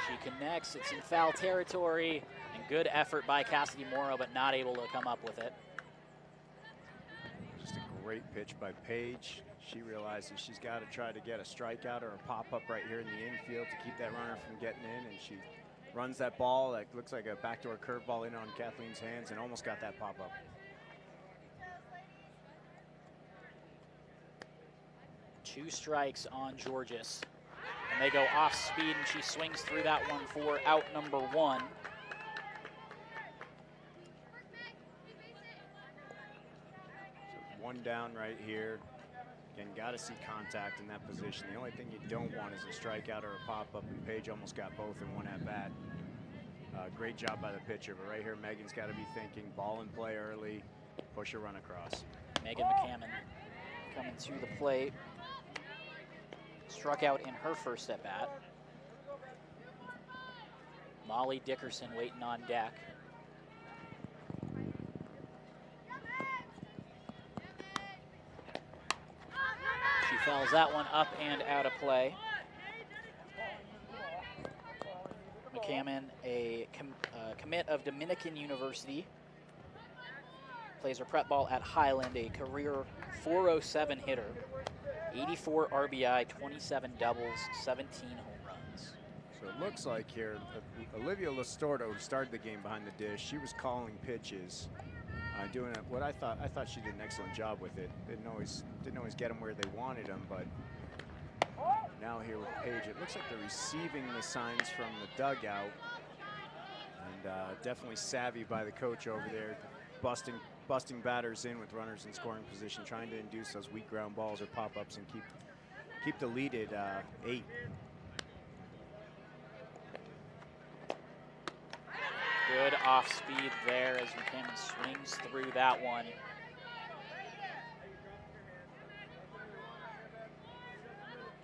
She connects, it's in foul territory, and good effort by Cassidy Morrow, but not able to come up with it. Just a great pitch by Paige. She realizes she's got to try to get a strikeout or a pop-up right here in the infield to keep that runner from getting in, and she runs that ball that looks like a backdoor curveball in on Kathleen's hands and almost got that pop-up. Two strikes on Georges. And they go off speed, and she swings through that one for out number 1. So 1 down right here. Again, got to see contact in that position. The only thing you don't want is a strikeout or a pop-up, and Paige almost got both in one at-bat. Great job by the pitcher, but right here, Megan's got to be thinking ball in play early, push a run across. Megan McCammon coming to the plate. Struck out in her first at-bat. Molly Dickerson waiting on deck. She fouls that one up and out of play. McCammon, a commit of Dominican University. plays her prep ball at Highland, a career .407 hitter, 84 RBI, 27 doubles, 17 home runs. So it looks like here, Olivia Listordo, who started the game behind the dish, she was calling pitches, doing what I thought she did an excellent job with it. Didn't always get them where they wanted them, but now here with Paige, it looks like they're receiving the signs from the dugout, and definitely savvy by the coach over there, busting batters in with runners in scoring position, trying to induce those weak ground balls or pop-ups and keep the lead at 8. Good off speed there as McCammon swings through that one.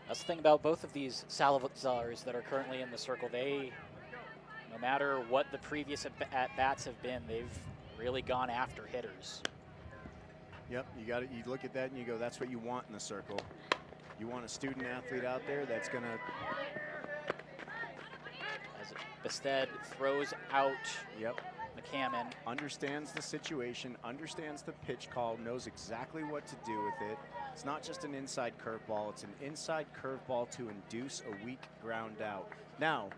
That's the thing about both of these Salazars that are currently in the circle. They, no matter what the previous at-bats have been, they've really gone after hitters. Yep, you look at that and you go, that's what you want in the circle. You want a student athlete out there that's going to... Bested throws out McCammon. Understands the situation, understands the pitch call, knows exactly what to do with it. It's not just an inside curveball, it's an inside curveball to induce a weak ground out. Now,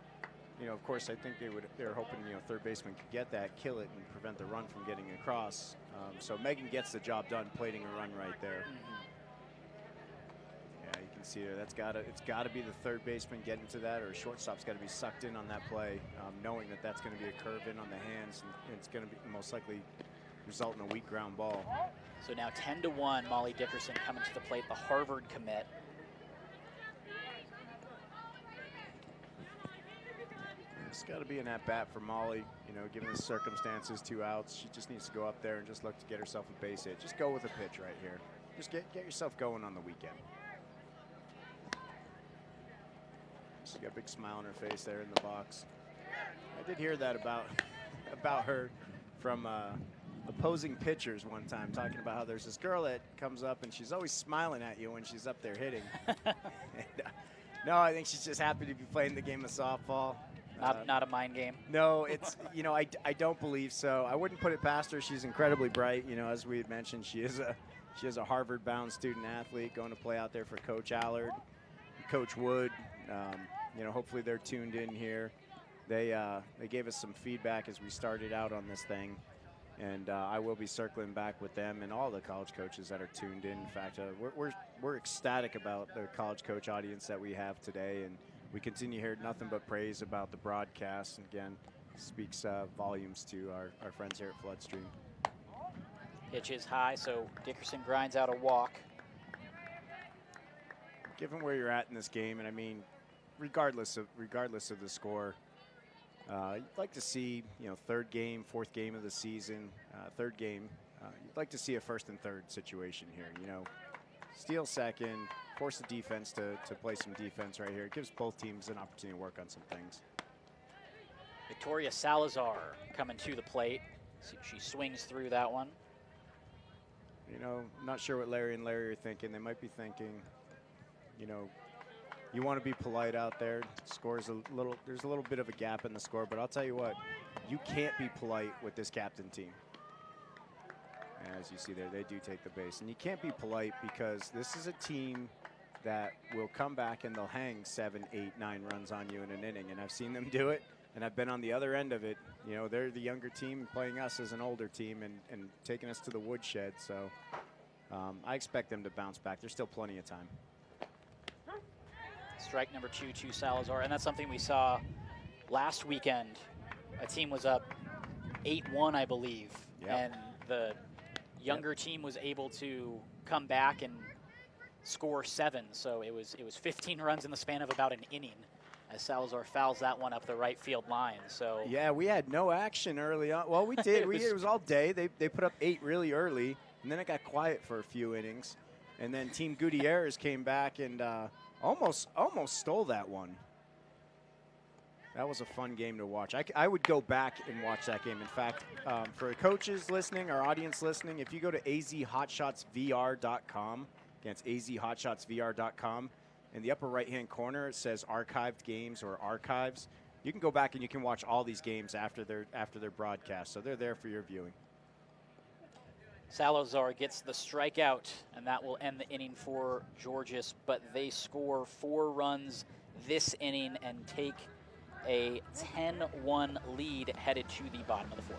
of course, I think they're hoping, third baseman could get that, kill it, and prevent the run from getting across. So Megan gets the job done, plating a run right there. Yeah, you can see there. It's gotta be the third baseman getting to that, or a shortstop's got to be sucked in on that play, knowing that that's going to be a curve in on the hands, and it's going to be most likely result in a weak ground ball. So now 10-1, Molly Dickerson coming to the plate, the Harvard commit. It's got to be an at-bat for Molly, given the circumstances, 2 outs. She just needs to go up there and just look to get herself a base hit. Just go with a pitch right here. Just get yourself going on the weekend. She's got a big smile on her face there in the box. I did hear that about her from opposing pitchers one time, talking about how there's this girl that comes up and she's always smiling at you when she's up there hitting. No, I think she's just happy to be playing the game of softball. Not a mind game. No, it's, I don't believe so. I wouldn't put it past her. She's incredibly bright. As we had mentioned, she is a Harvard-bound student athlete going to play out there for Coach Allard, Coach Wood. Hopefully they're tuned in here. They gave us some feedback as we started out on this thing, and I will be circling back with them and all the college coaches that are tuned in. In fact, we're ecstatic about the college coach audience that we have today, and we continue to hear nothing but praise about the broadcast. And again, speaks volumes to our friends here at Floodstream. Pitch is high, so Dickerson grinds out a walk. Given where you're at in this game, and I mean, regardless of the score, you'd like to see, third game, fourth game of the season, third game, you'd like to see a first and third situation here. Steal second, force the defense to play some defense right here. It gives both teams an opportunity to work on some things. Victoria Salazar coming to the plate. She swings through that one. Not sure what Larry and Larry are thinking. They might be thinking, you want to be polite out there. There's a little bit of a gap in the score, but I'll tell you what, you can't be polite with this captain team. As you see there, they do take the base. And you can't be polite because this is a team that will come back and they'll hang 7, 8, 9 runs on you in an inning. And I've seen them do it, and I've been on the other end of it. They're the younger team playing us as an older team and taking us to the woodshed. So I expect them to bounce back. There's still plenty of time. Strike number 2 to Salazar, and that's something we saw last weekend. A team was up 8-1, I believe, and the younger team was able to come back and score 7. So it was 15 runs in the span of about an inning as Salazar fouls that one up the right field line. So yeah, we had no action early on. Well, we did. It was all day. They put up 8 really early, and then it got quiet for a few innings, and then Team Gutierrez came back and almost stole that one. That was a fun game to watch. I would go back and watch that game. In fact, for coaches listening, our audience listening, if you go to azhotshotsvr.com, again, it's azhotshotsvr.com, in the upper right-hand corner, it says archived games or archives. You can go back and you can watch all these games after their broadcast, so they're there for your viewing. Salazar gets the strikeout, and that will end the inning for Georges, but they score 4 runs this inning and take a 10-1 lead headed to the bottom of the 4th.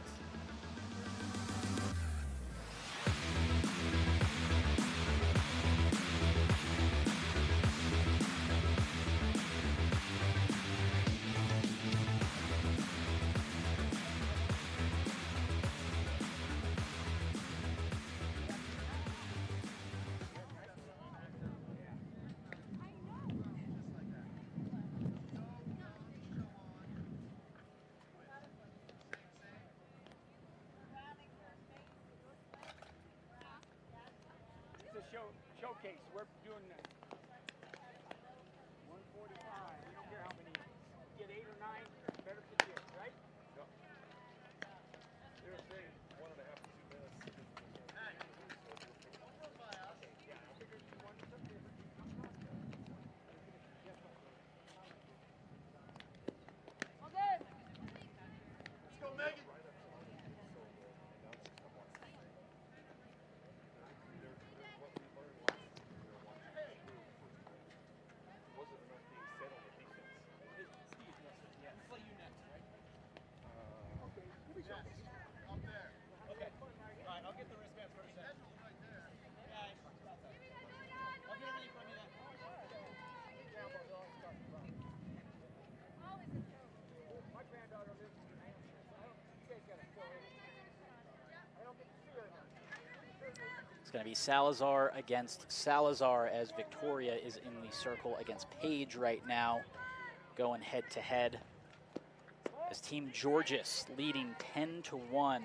Showcase. We're doing 145. We don't care how many. Get 8 or 9. Better for the kids, right? Yep. They were saying 1.5 to 2 minutes. Yeah, I figured you wanted something different. Okay. Let's go, Megan. It's going to be Salazar against Salazar as Victoria is in the circle against Page right now, going head-to-head. As Team Georges leading 10-1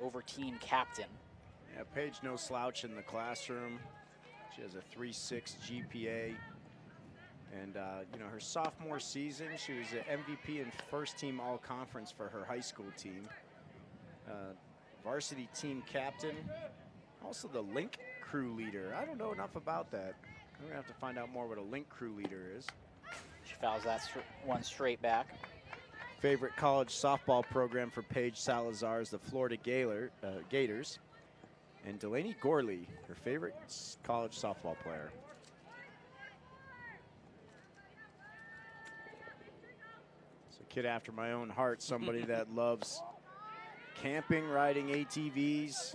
over Team Captain. Yeah, Paige no slouch in the classroom. She has a 3.6 GPA. And, you know, her sophomore season, she was an MVP and first-team all-conference for her high school team. Varsity team captain. Also the link crew leader. I don't know enough about that. We're gonna have to find out more what a link crew leader is. She fouls that one straight back. Favorite college softball program for Paige Salazar is the Florida Gators. And Delaney Gorley, her favorite college softball player. It's a kid after my own heart, somebody that loves camping, riding ATVs.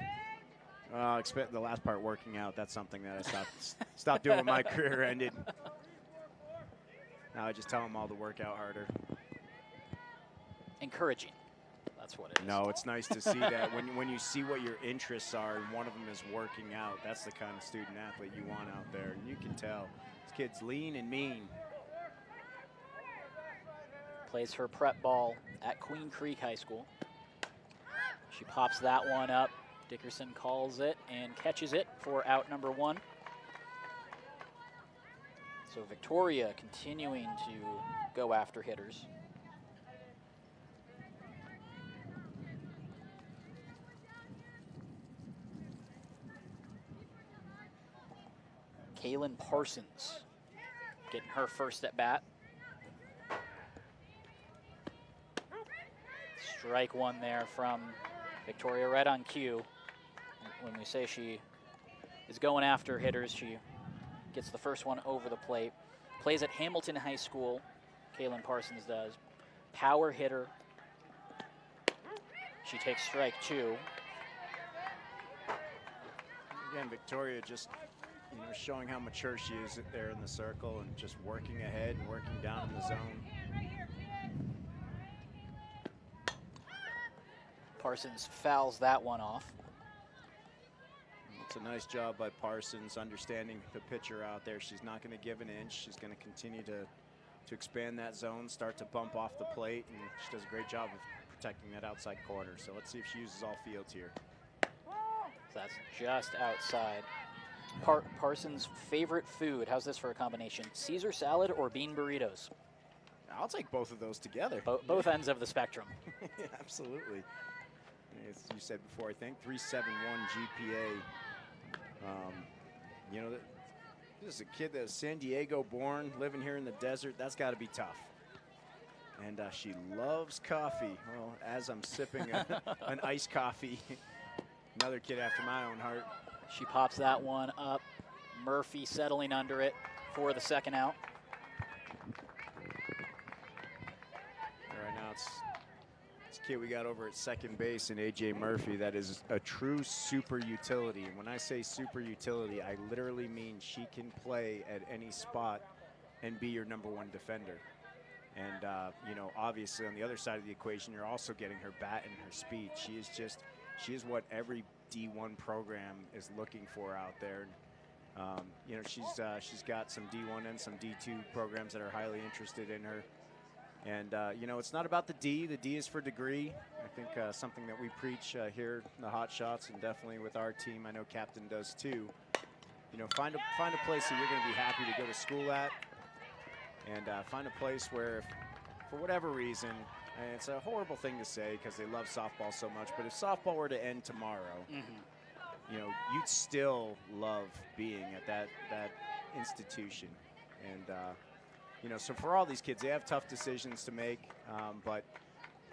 Expect the last part, working out. That's something that I stopped doing when my career ended. Now I just tell them all to work out harder. Encouraging. That's what it is. No, it's nice to see that when you see what your interests are and one of them is working out. That's the kind of student athlete you want out there. And you can tell this kid's lean and mean. Plays her prep ball at Queen Creek High School. She pops that one up. Dickerson calls it and catches it for out number 1. So Victoria continuing to go after hitters. Kaylin Parsons getting her first at bat. Strike 1 there from Victoria, right on cue. When we say she is going after hitters, she gets the first one over the plate. Plays at Hamilton High School, Kaylin Parsons does. Power hitter. She takes strike 2. Again, Victoria just, you know, showing how mature she is there in the circle and just working ahead and working down in the zone. Parsons fouls that one off. It's a nice job by Parsons, understanding the pitcher out there. She's not going to give an inch. She's going to continue to expand that zone, start to bump off the plate, and she does a great job of protecting that outside corner. So let's see if she uses all fields here. So that's just outside. Parsons' favorite food, how's this for a combination? Caesar salad or bean burritos? I'll take both of those together. Both ends of the spectrum. Yeah, absolutely. As you said before, I think 3.71 GPA. You know, this is a kid that's San Diego born, living here in the desert. That's got to be tough. And she loves coffee. Well, as I'm sipping an iced coffee Another kid after my own heart. She pops that one up. Murphy settling under it for the second out. Right now it's this kid we got over at second base in AJ Murphy. That is a true super utility. And when I say super utility, I literally mean she can play at any spot and be your #1 defender. And, you know, obviously on the other side of the equation, you're also getting her bat and her speed. She is what every D1 program is looking for out there. You know, she's got some D1 and some D2 programs that are highly interested in her. And, you know, it's not about the D. The D is for degree. I think something that we preach here in the Hotshots, and definitely with our team, I know Captain does too. You know, find a place that you're going to be happy to go to school at. And find a place where, if, for whatever reason, and it's a horrible thing to say because they love softball so much, but if softball were to end tomorrow, you know, you'd still love being at that institution. And, you know, so for all these kids, they have tough decisions to make, but,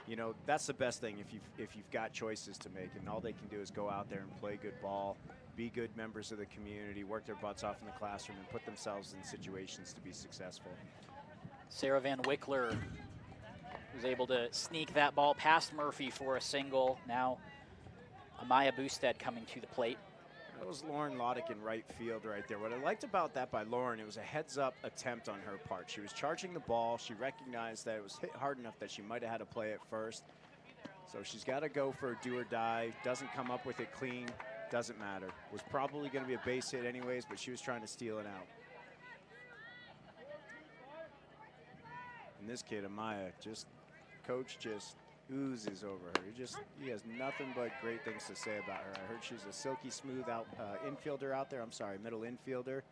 you know, that's the best thing if you've got choices to make, and all they can do is go out there and play good ball, be good members of the community, work their butts off in the classroom, and put themselves in situations to be successful. Sarah Van Wickler was able to sneak that ball past Murphy for a single. Now Amaya Boosted coming to the plate. That was Lauren Loddick in right field right there. What I liked about that by Lauren, it was a heads-up attempt on her part. She was charging the ball. She recognized that it was hit hard enough that she might have had to play it first. So she's got to go for a do or die. Doesn't come up with it clean. Doesn't matter. Was probably going to be a base hit anyways, but she was trying to steal it out. And this kid, Amaya, coach just oozes over her. He has nothing but great things to say about her. I heard she's a silky smooth infielder out there. I'm sorry, middle infielder.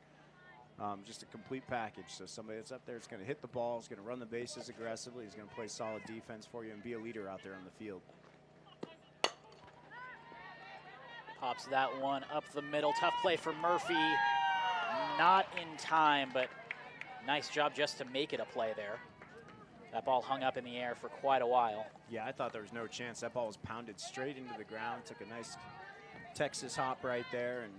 Just a complete package. So somebody that's up there is going to hit the ball, is going to run the bases aggressively, is going to play solid defense for you and be a leader out there on the field. Pops that one up the middle. Tough play for Murphy. Not in time, but nice job just to make it a play there. That ball hung up in the air for quite a while. Yeah, I thought there was no chance. That ball was pounded straight into the ground. Took a nice Texas hop right there. And,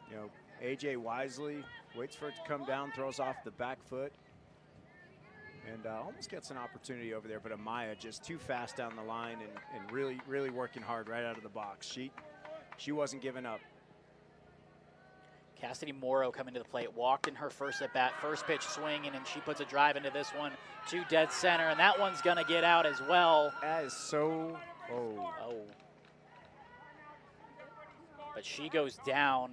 you know, AJ wisely waits for it to come down, throws off the back foot, and almost gets an opportunity over there. But Amaya just too fast down the line and really, really working hard right out of the box. She wasn't giving up. Cassidy Morrow coming to the plate, walked in her first at bat, first pitch swinging, and she puts a drive into this one to dead center, and that one's gonna get out as well. That is so, oh. But she goes down,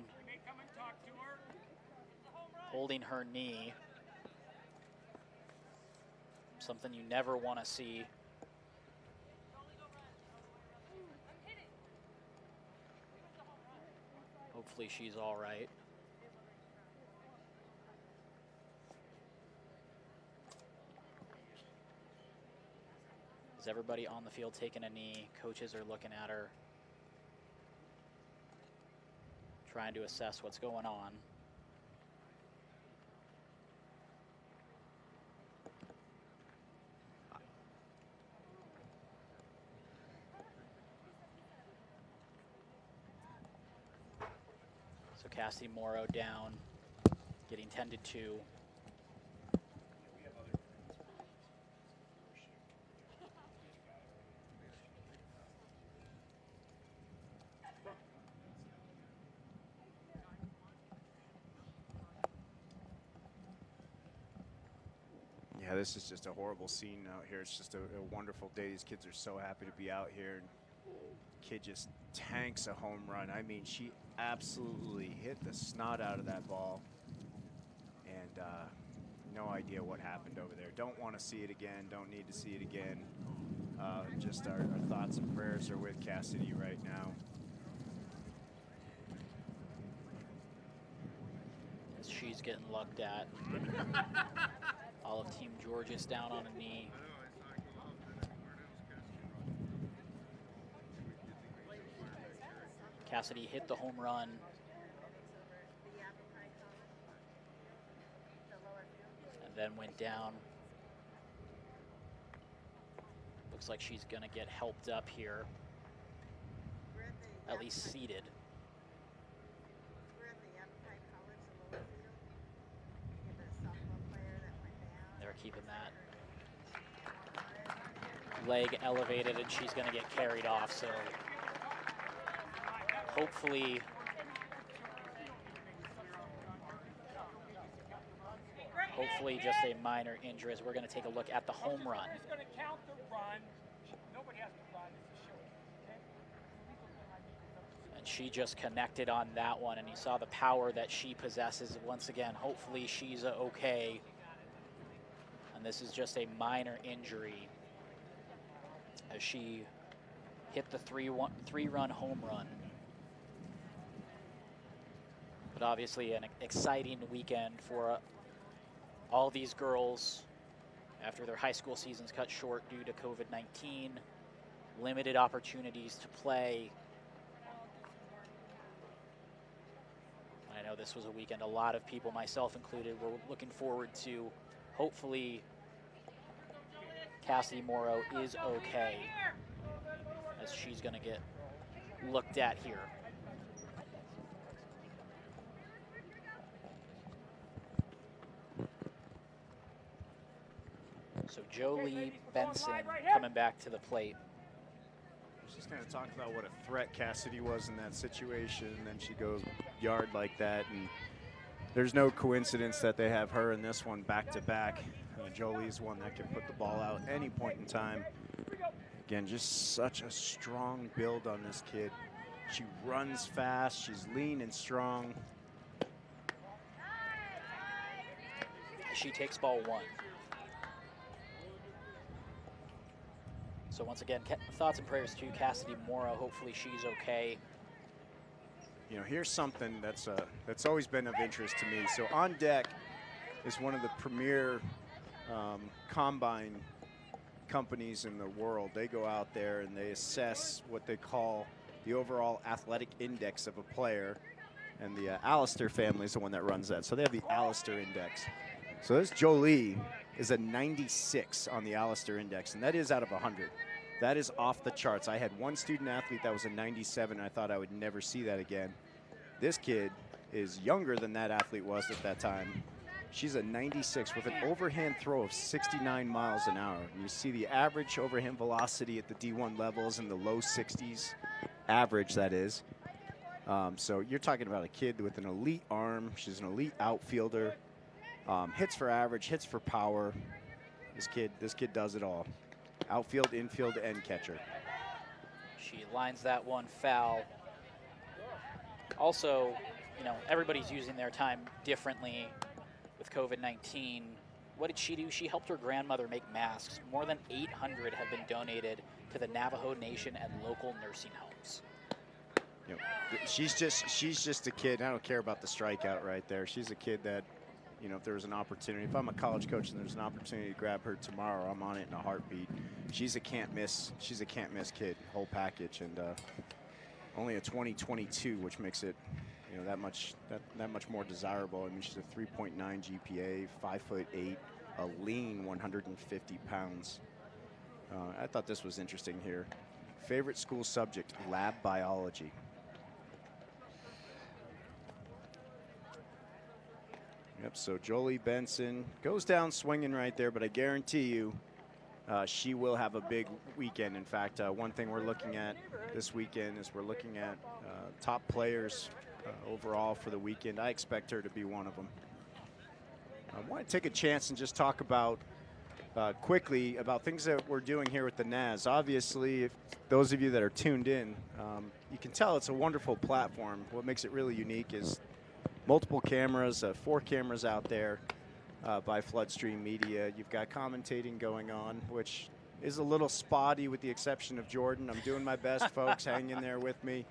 holding her knee. Something you never want to see. Hopefully she's all right. Is everybody on the field taking a knee? Coaches are looking at her, trying to assess what's going on. So Cassidy Morrow down, getting tended to. Yeah, this is just a horrible scene out here. It's just a wonderful day. These kids are so happy to be out here. And kid just tanks a home run. I mean, she absolutely hit the snot out of that ball. And no idea what happened over there. Don't want to see it again. Don't need to see it again. Just our thoughts and prayers are with Cassidy right now. As she's getting lugged at. All of Team Georgia's down on a knee. Cassidy hit the home run. And then went down. Looks like she's gonna get helped up here. at least seeded. They're keeping that leg elevated, and she's going to get carried off. So hopefully just a minor injury, as we're going to take a look at the home run. It's going to count the run. Nobody has to run. It's a short. Okay? And she just connected on that one, and you saw the power that she possesses. Once again, hopefully she's okay. And this is just a minor injury as she hit the three-run home run. But obviously an exciting weekend for all these girls after their high school seasons cut short due to COVID-19, limited opportunities to play. I know this was a weekend a lot of people, myself included, were looking forward to. Hopefully Cassidy Morrow is okay, as she's going to get looked at here. So Jolie Benson coming back to the plate. She's going to talk about what a threat Cassidy was in that situation, and then she goes yard like that, and there's no coincidence that they have her in this one back to back. Jolie's one that can put the ball out any point in time. Again, just such a strong build on this kid. She runs fast, she's lean and strong. She takes ball one. So once again, thoughts and prayers to Cassidy Morrow. Hopefully she's okay. You know, here's something that's always been of interest to me. So On Deck is one of the premier combine companies in the world. They go out there and they assess what they call the overall athletic index of a player, and the Alistair family is the one that runs that. So they have the Alistair index. So this Jolie is a 96 on the Alistair index, and that is out of 100. That is off the charts. I had one student athlete that was a 97, and I thought I would never see that again. This kid is younger than that athlete was at that time. She's a 96 with an overhand throw of 69 miles an hour. And you see the average overhand velocity at the D1 levels in the low 60s, average that is. So you're talking about a kid with an elite arm. She's an elite outfielder. Hits for average, hits for power. This kid does it all. Outfield, infield, and catcher. She lines that one foul. Also, you know, everybody's using their time differently with COVID-19. What did she do? She helped her grandmother make masks. More than 800 have been donated to the Navajo Nation and local nursing homes. You know, she's just a kid. I don't care about the strikeout right there. She's a kid that, you know, if there's an opportunity, if I'm a college coach and there's an opportunity to grab her tomorrow, I'm on it in a heartbeat. She's a can't miss kid, whole package, and only a 2022, which makes it, you know, that much more desirable. I mean, she's a 3.9 GPA, 5'8", a lean 150 pounds. I thought this was interesting here. Favorite school subject, lab biology. Yep, so Jolie Benson goes down swinging right there, but I guarantee you she will have a big weekend. In fact, one thing we're looking at this weekend is we're looking at top players overall for the weekend. I expect her to be one of them. I want to take a chance and just talk about quickly about things that we're doing here with the NAS. Obviously, if those of you that are tuned in, you can tell it's a wonderful platform. What makes it really unique is multiple cameras, 4 cameras out there by Floodstream Media. You've got commentating going on, which is a little spotty with the exception of Jordan. I'm doing my best, folks. Hang in there with me.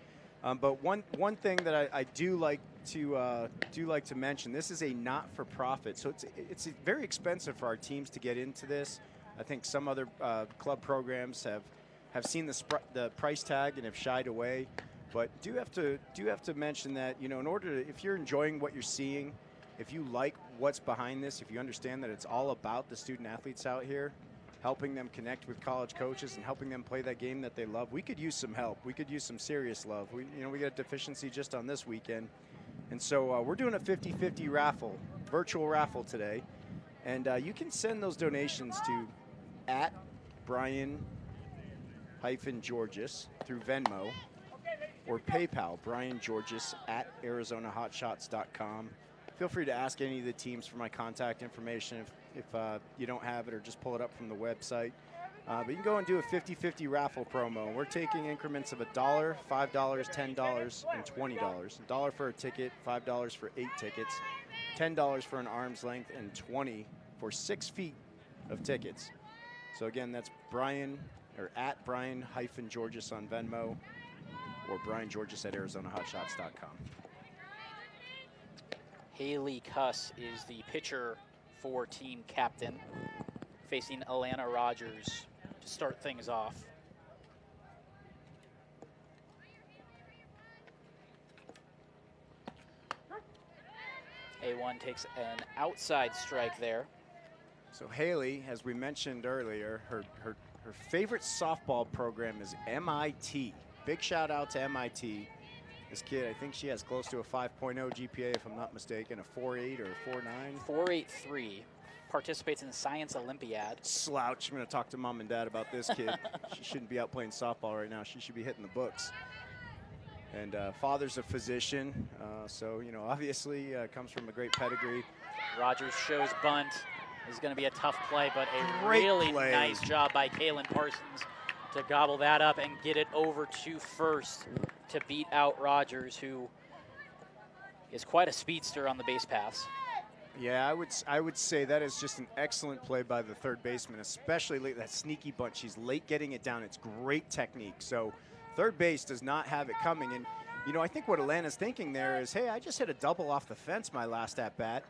But one thing that I do like to mention, this is a not-for-profit, so it's very expensive for our teams to get into this. I think some other club programs have seen the price tag and have shied away. But do have to mention that, you know, in order to, if you're enjoying what you're seeing, if you like what's behind this, if you understand that it's all about the student athletes out here, helping them connect with college coaches and helping them play that game that they love. We could use some help. We could use some serious love. We got a deficiency just on this weekend. And so we're doing a 50-50 raffle, virtual raffle today. And you can send those donations to @Brian-Georges through Venmo or PayPal, Brian Georges @ArizonaHotshots.com. Feel free to ask any of the teams for my contact information if you don't have it, or just pull it up from the website. But you can go and do a 50-50 raffle promo. We're taking increments of $1, $5, $10, and $20. $1 for a ticket, $5 for 8 tickets, $10 for an arm's length, and $20 for 6 feet of tickets. So again, that's Brian, or @Brian-Georges on Venmo, or Brian Georges @ArizonaHotshots.com. Haley Cuss is the pitcher for team captain, facing Alana Rogers to start things off. A1 takes an outside strike there. So Haley, as we mentioned earlier, her favorite softball program is MIT. Big shout out to MIT. This kid, I think she has close to a 5.0 GPA, if I'm not mistaken, a 4.8 or a 4.9. 4.83, participates in the Science Olympiad. Slouch. I'm going to talk to mom and dad about this kid. She shouldn't be out playing softball right now. She should be hitting the books. And father's a physician, so, obviously comes from a great pedigree. Rogers shows bunt. This is going to be a tough play, but a Great really play. nice job by Kaylin Parsons to gobble that up and get it over to first to beat out Rogers, who is quite a speedster on the base paths. Yeah, I would say that is just an excellent play by the third baseman, especially late, that sneaky bunt. She's late getting it down. It's great technique. So third base does not have it coming. And, I think what Alana's thinking there is, hey, I just hit a double off the fence my last at-bat.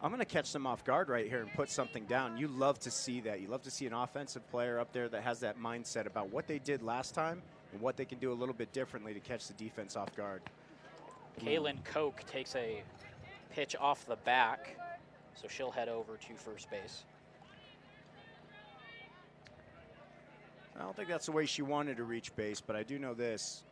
I'm going to catch them off guard right here and put something down. You love to see that. You love to see an offensive player up there that has that mindset about what they did last time and what they can do a little bit differently to catch the defense off guard. Kaylin Koch takes a pitch off the back, so she'll head over to first base. I don't think that's the way she wanted to reach base, but I do know this.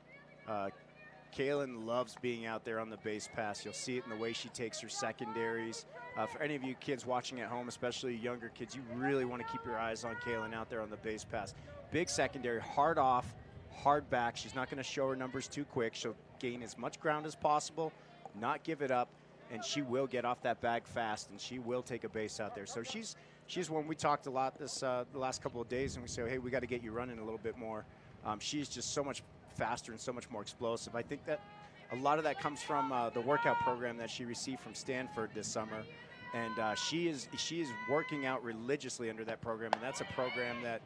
Kaylin loves being out there on the base pass. You'll see it in the way she takes her secondaries. For any of you kids watching at home, especially younger kids, you really want to keep your eyes on Kaylin out there on the base pass. Big secondary, hard off, hard back. She's not going to show her numbers too quick. She'll gain as much ground as possible, not give it up, and she will get off that bag fast, and she will take a base out there. So she's one we talked a lot this the last couple of days, and we say, hey, we got to get you running a little bit more. She's just so much faster and so much more explosive. I think that a lot of that comes from the workout program that she received from Stanford this summer, and she is working out religiously under that program, and that's a program that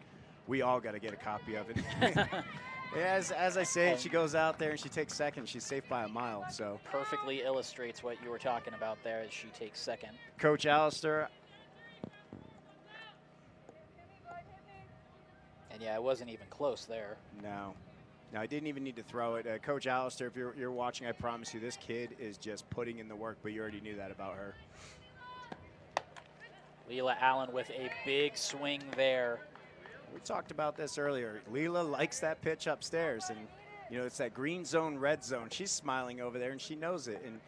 we all got to get a copy of. And as I say, she goes out there and she takes second. She's safe by a mile. So Perfectly illustrates what you were talking about there as she takes second. Coach Allister. And yeah, it wasn't even close there. No, I didn't even need to throw it. Coach Allister, if you're watching, I promise you, this kid is just putting in the work, but you already knew that about her. Leela Allen with a big swing there. We talked about this earlier. Leela likes that pitch upstairs, and it's that green zone, red zone. She's smiling over there, and she knows it. And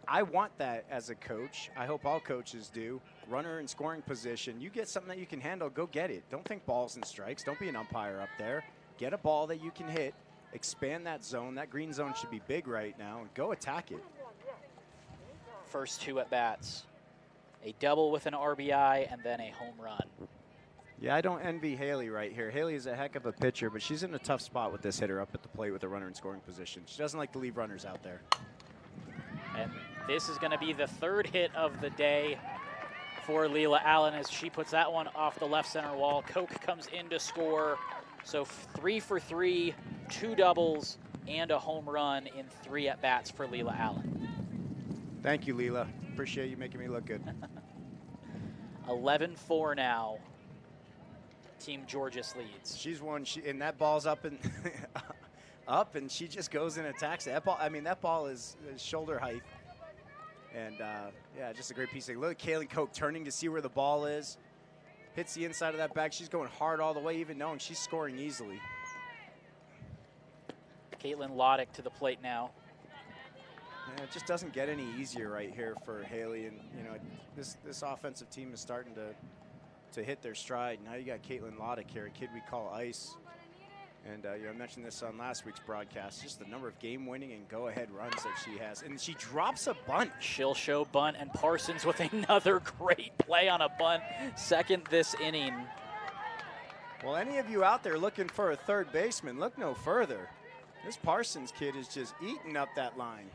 I want that as a coach. I hope all coaches do. Runner in scoring position. You get something that you can handle, go get it. Don't think balls and strikes. Don't be an umpire up there. Get a ball that you can hit. Expand that zone. That green zone should be big right now, and go attack it. First two at bats. A double with an RBI and then a home run. Yeah, I don't envy Haley right here. Haley is a heck of a pitcher, but she's in a tough spot with this hitter up at the plate with a runner in scoring position. She doesn't like to leave runners out there. And this is going to be the third hit of the day for Leela Allen as she puts that one off the left center wall. Koch comes in to score. So 3 for 3, 2 doubles, and a home run in 3 at-bats for Leela Allen. Thank you, Leela. Appreciate you making me look good. 11-4 now. Team Georges leads. She's won, and that ball's up and up, and she just goes and attacks it. That ball, that ball is shoulder height. And, yeah, just a great piece of – look at Kaylin Koch turning to see where the ball is. hits the inside of that bag. She's going hard all the way, even knowing she's scoring easily. Caitlin Loddick to the plate now. Yeah, it just doesn't get any easier right here for Haley, and you know this offensive team is starting to hit their stride. Now you got Caitlin Loddick here, a kid we call Ice, and you know, I mentioned this on last week's broadcast. Just the number of game-winning and go-ahead runs that she has, and she drops a bunt. She'll show bunt, and Parsons with another great play on a bunt, second this inning. Well, any of you out there looking for a third baseman, look no further. This Parsons kid is just eating up that line.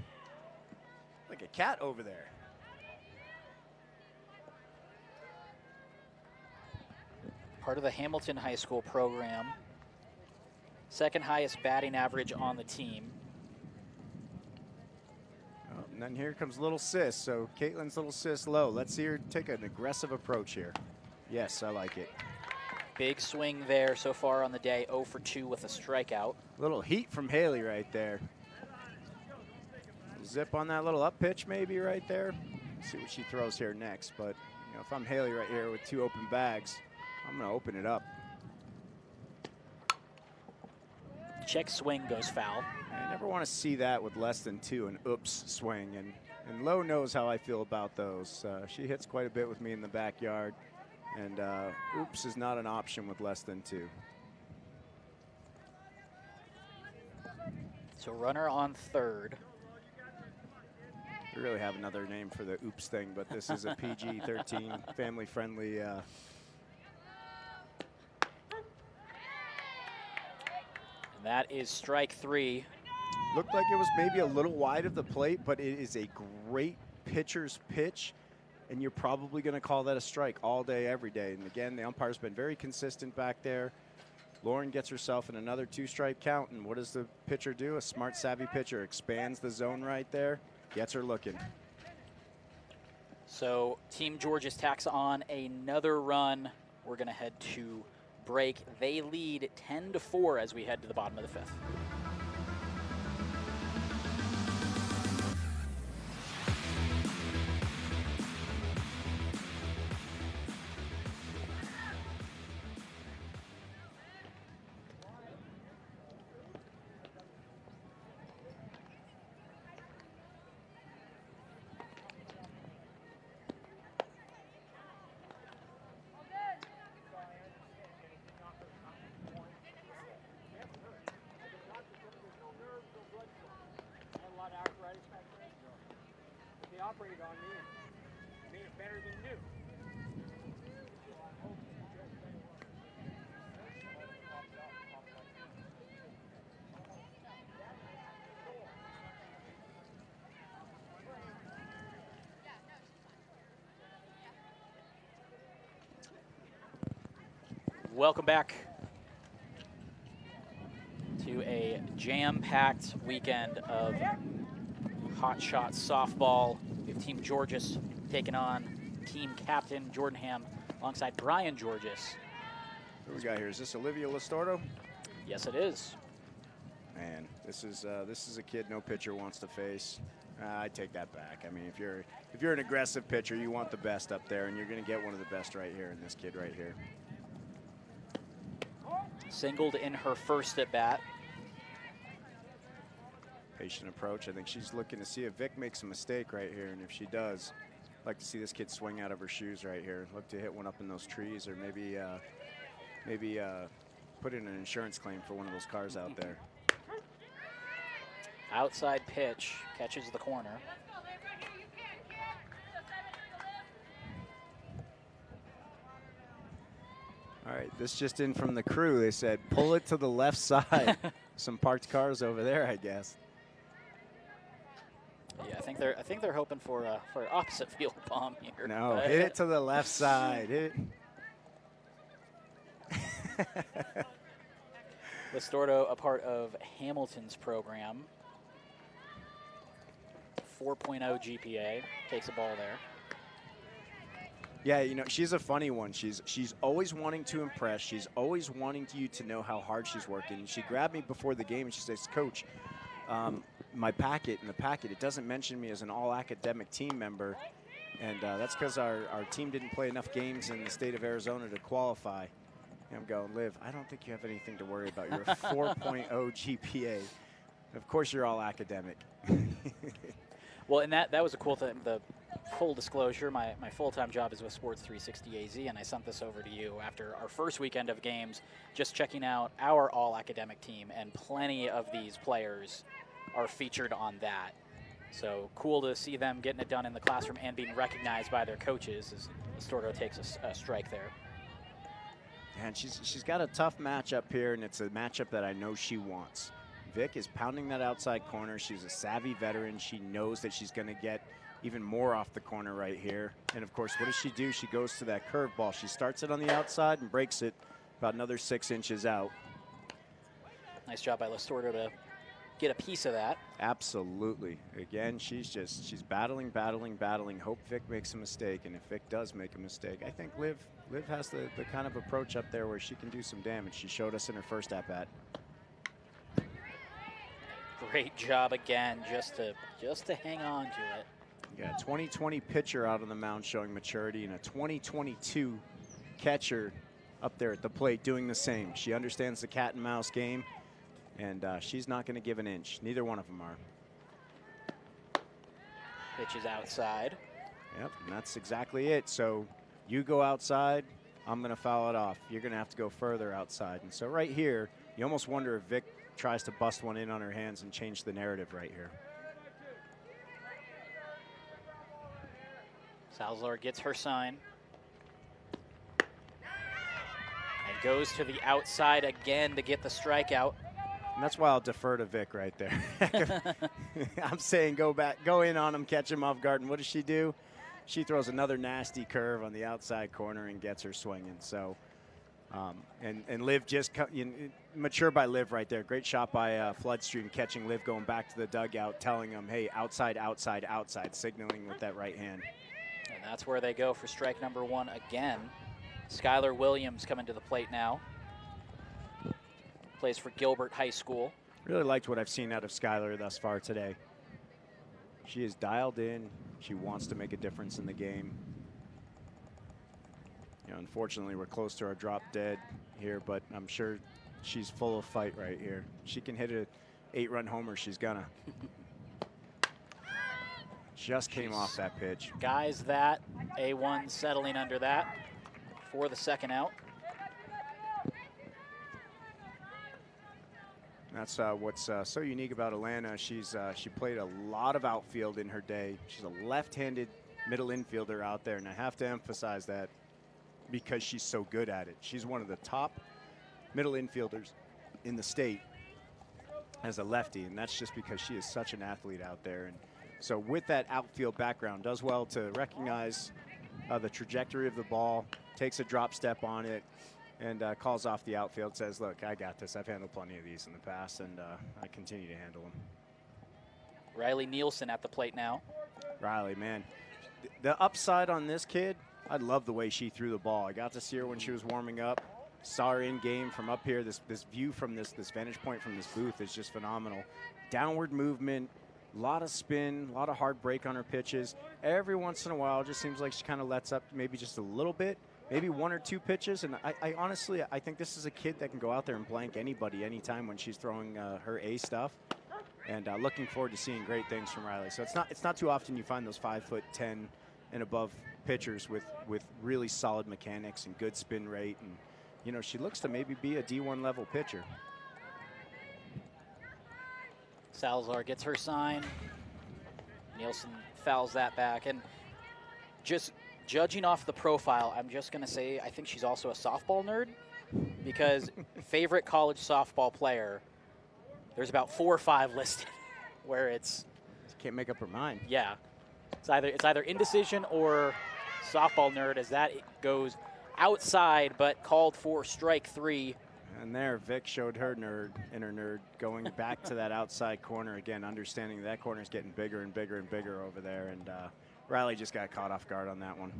Like a cat over there. Part of the Hamilton High School program. Second highest batting average on the team. Oh, and then here comes little sis. So Caitlin's little sis low. Let's see her take an aggressive approach here. Yes, I like it. Big swing there so far on the day. 0 for 2 with a strikeout. Little heat from Haley right there. Zip on that little up pitch maybe right there. See what she throws here next. But you know, if I'm Haley right here with 2 open bags, I'm going to open it up. Check swing goes foul. I never want to see that with less than 2, an oops swing. And Lo knows how I feel about those. She hits quite a bit with me in the backyard. And oops is not an option with less than 2. So runner on third. We really have another name for the oops thing, but this is a PG-13 family-friendly. And that is strike 3. Looked like it was maybe a little wide of the plate, but it is a great pitcher's pitch, and you're probably going to call that a strike all day, every day. And again, the umpire's been very consistent back there. Lauren gets herself in another 2-strike count, and what does the pitcher do? A smart, savvy pitcher expands the zone right there, gets her looking. So Team Georges tacks on another run. We're going to head to break. They lead 10-4 as we head to the bottom of the 5th. They operated on me and made it better than new. Welcome back to a jam-packed weekend of Hotshots softball. We have Team Georges taking on team captain Jordan Ham alongside Brian Georges. Who we got here? Is this Olivia Listordo? Yes, it is. Man, this is a kid no pitcher wants to face. I take that back. I mean, if you're an aggressive pitcher, you want the best up there, and you're going to get one of the best right here in this kid right here. Singled in her first at bat. Patient approach. I think she's looking to see if Vic makes a mistake right here, and if she does, I'd like to see this kid swing out of her shoes right here. Look to hit one up in those trees, or maybe put in an insurance claim for one of those cars out there. Outside pitch, catches the corner. All right, this just in from the crew. They said pull it to the left side. Some parked cars over there, I guess. Yeah, I think they're hoping for an opposite field bomb here. No, hit it to the left side. Hit it. Listordo, a part of Hamilton's program. 4.0 GPA, takes a ball there. Yeah, you know, she's a funny one. She's always wanting to impress. She's always wanting you to know how hard she's working. She grabbed me before the game and she says, Coach, my packet, it doesn't mention me as an all-academic team member. And that's because our team didn't play enough games in the state of Arizona to qualify. And I'm going, Liv, I don't think you have anything to worry about. You're a 4.0 GPA. Of course, you're all academic. Well, and that was a cool thing. The full disclosure, my full-time job is with Sports 360 AZ, and I sent this over to you after our first weekend of games, just checking out our all-academic team, and plenty of these players are featured on that. So cool to see them getting it done in the classroom and being recognized by their coaches as Estordo takes a strike there. And she's got a tough matchup here, and it's a matchup that I know she wants. Vic is pounding that outside corner. She's a savvy veteran. She knows that she's going to get even more off the corner right here. And, of course, what does she do? She goes to that curveball. She starts it on the outside and breaks it about another 6 inches out. Nice job by Estordo to get a piece of that. Absolutely. Again, she's battling. Hope Vic makes a mistake. And if Vic does make a mistake, I think Liv has the kind of approach up there where she can do some damage. She showed us in her first at-bat. Great job again, just to hang on to it. Yeah, 2020 pitcher out on the mound showing maturity, and a 2022 catcher up there at the plate doing the same. She understands the cat and mouse game, and she's not going to give an inch. Neither one of them are. Pitch is outside. Yep, and that's exactly it. So you go outside, I'm going to foul it off. You're going to have to go further outside. And so right here, you almost wonder if Vic tries to bust one in on her hands and change the narrative right here. Salazar gets her sign. And goes to the outside again to get the strikeout. And that's why I'll defer to Vic right there. I'm saying go in on him, catch him off guard. And what does she do? She throws another nasty curve on the outside corner and gets her swinging. So, and Liv just mature by Liv right there. Great shot by Floodstream, catching Liv going back to the dugout, telling him, hey, outside, outside, outside, signaling with that right hand. And that's where they go for strike number one again. Skylar Williams coming to the plate now. Plays for Gilbert High School. Really liked what I've seen out of Skylar thus far today. She is dialed in. She wants to make a difference in the game. You know, unfortunately, we're close to our drop dead here, but I'm sure she's full of fight right here. She can hit a 8-run homer. She's gonna. Just came off that pitch. Guys, that A1 settling under that for the second out. That's what's so unique about Alana. She played a lot of outfield in her day. She's a left-handed middle infielder out there, and I have to emphasize that because she's so good at it. She's one of the top middle infielders in the state as a lefty, and that's just because she is such an athlete out there. And so with that outfield background, does well to recognize the trajectory of the ball, takes a drop step on it, and calls off the outfield, says, look, I got this. I've handled plenty of these in the past, and I continue to handle them. Riley Nielsen at the plate now. Riley, man. The upside on this kid, I love the way she threw the ball. I got to see her when she was warming up. Saw her in game from up here. This view from this vantage point from this booth is just phenomenal. Downward movement, a lot of spin, a lot of hard break on her pitches. Every once in a while, it just seems like she kind of lets up maybe just a little bit. Maybe 1 or 2 pitches, and I honestly, I think this is a kid that can go out there and blank anybody anytime when she's throwing her A stuff, and looking forward to seeing great things from Riley. So it's not too often you find those 5'10" and above pitchers with really solid mechanics and good spin rate, and you know she looks to maybe be a D1 level pitcher. Salazar gets her sign. Nielsen fouls that back, and just judging off the profile, I'm just going to say I think she's also a softball nerd, because favorite college softball player, there's about 4 or 5 listed where it's can't make up her mind. Yeah, it's either indecision or softball nerd, as that goes outside but called for strike 3. And there, Vic showed her nerd going back to that outside corner again, understanding that corner is getting bigger and bigger and bigger over there, and Riley just got caught off guard on that one.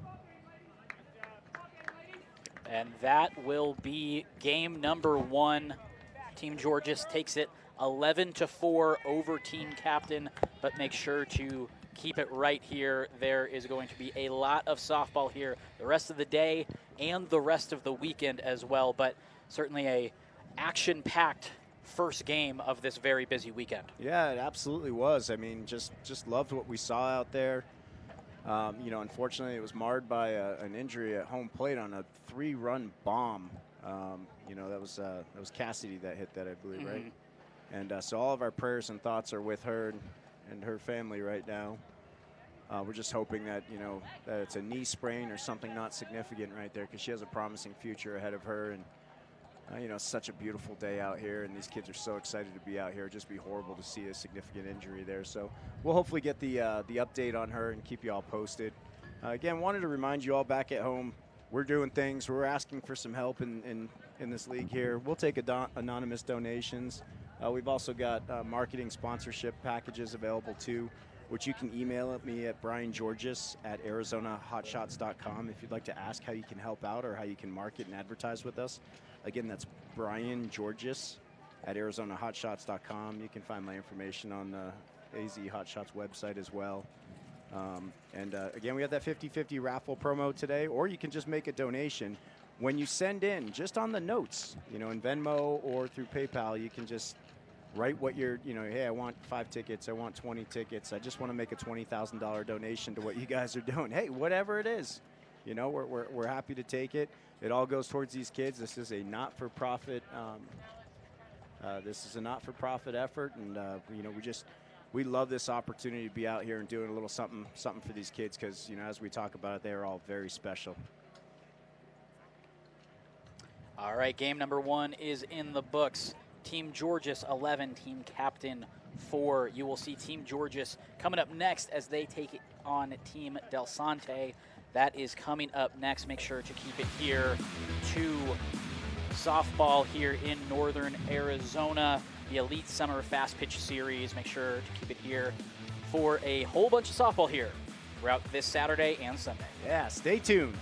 And that will be game number 1. Team Georges takes it 11-4 over team captain, but make sure to keep it right here. There is going to be a lot of softball here the rest of the day and the rest of the weekend as well, but certainly a action-packed first game of this very busy weekend. Yeah, it absolutely was. I mean, just loved what we saw out there. You know, unfortunately, it was marred by an injury at home plate on a 3-run bomb. You know, that was Cassidy that hit that, I believe, right? And so all of our prayers and thoughts are with her and her family right now. We're just hoping that, you know, that it's a knee sprain or something not significant right there, because she has a promising future ahead of her. And you know, it's such a beautiful day out here, and these kids are so excited to be out here. It'd just be horrible to see a significant injury there. So we'll hopefully get the update on her and keep you all posted. Again, wanted to remind you all back at home, we're doing things. We're asking for some help in this league here. We'll take anonymous donations. We've also got marketing sponsorship packages available too, which you can email at me at briangeorges@arizonahotshots.com if you'd like to ask how you can help out or how you can market and advertise with us. Again, that's briangeorges@arizonahotshots.com. You can find my information on the AZ Hotshots website as well. Again, we have that 50-50 raffle promo today, or you can just make a donation. When you send in, just on the notes, you know, in Venmo or through PayPal, you can just write what you're, you know, hey, I want 5 tickets, I want 20 tickets, I just want to make a $20,000 donation to what you guys are doing. Hey, whatever it is, you know, we're happy to take it. It all goes towards these kids. This is a not-for-profit. This is a not-for-profit effort, and you know, we love this opportunity to be out here and doing a little something for these kids, because, you know, as we talk about it, they are all very special. All right, game number 1 is in the books. Team Georges 11, Team Captain 4. You will see Team Georges coming up next as they take on Team Del Sante. That is coming up next. Make sure to keep it here to softball here in Northern Arizona, the Elite Summer Fastpitch Series. Make sure to keep it here for a whole bunch of softball here throughout this Saturday and Sunday. Yeah, stay tuned.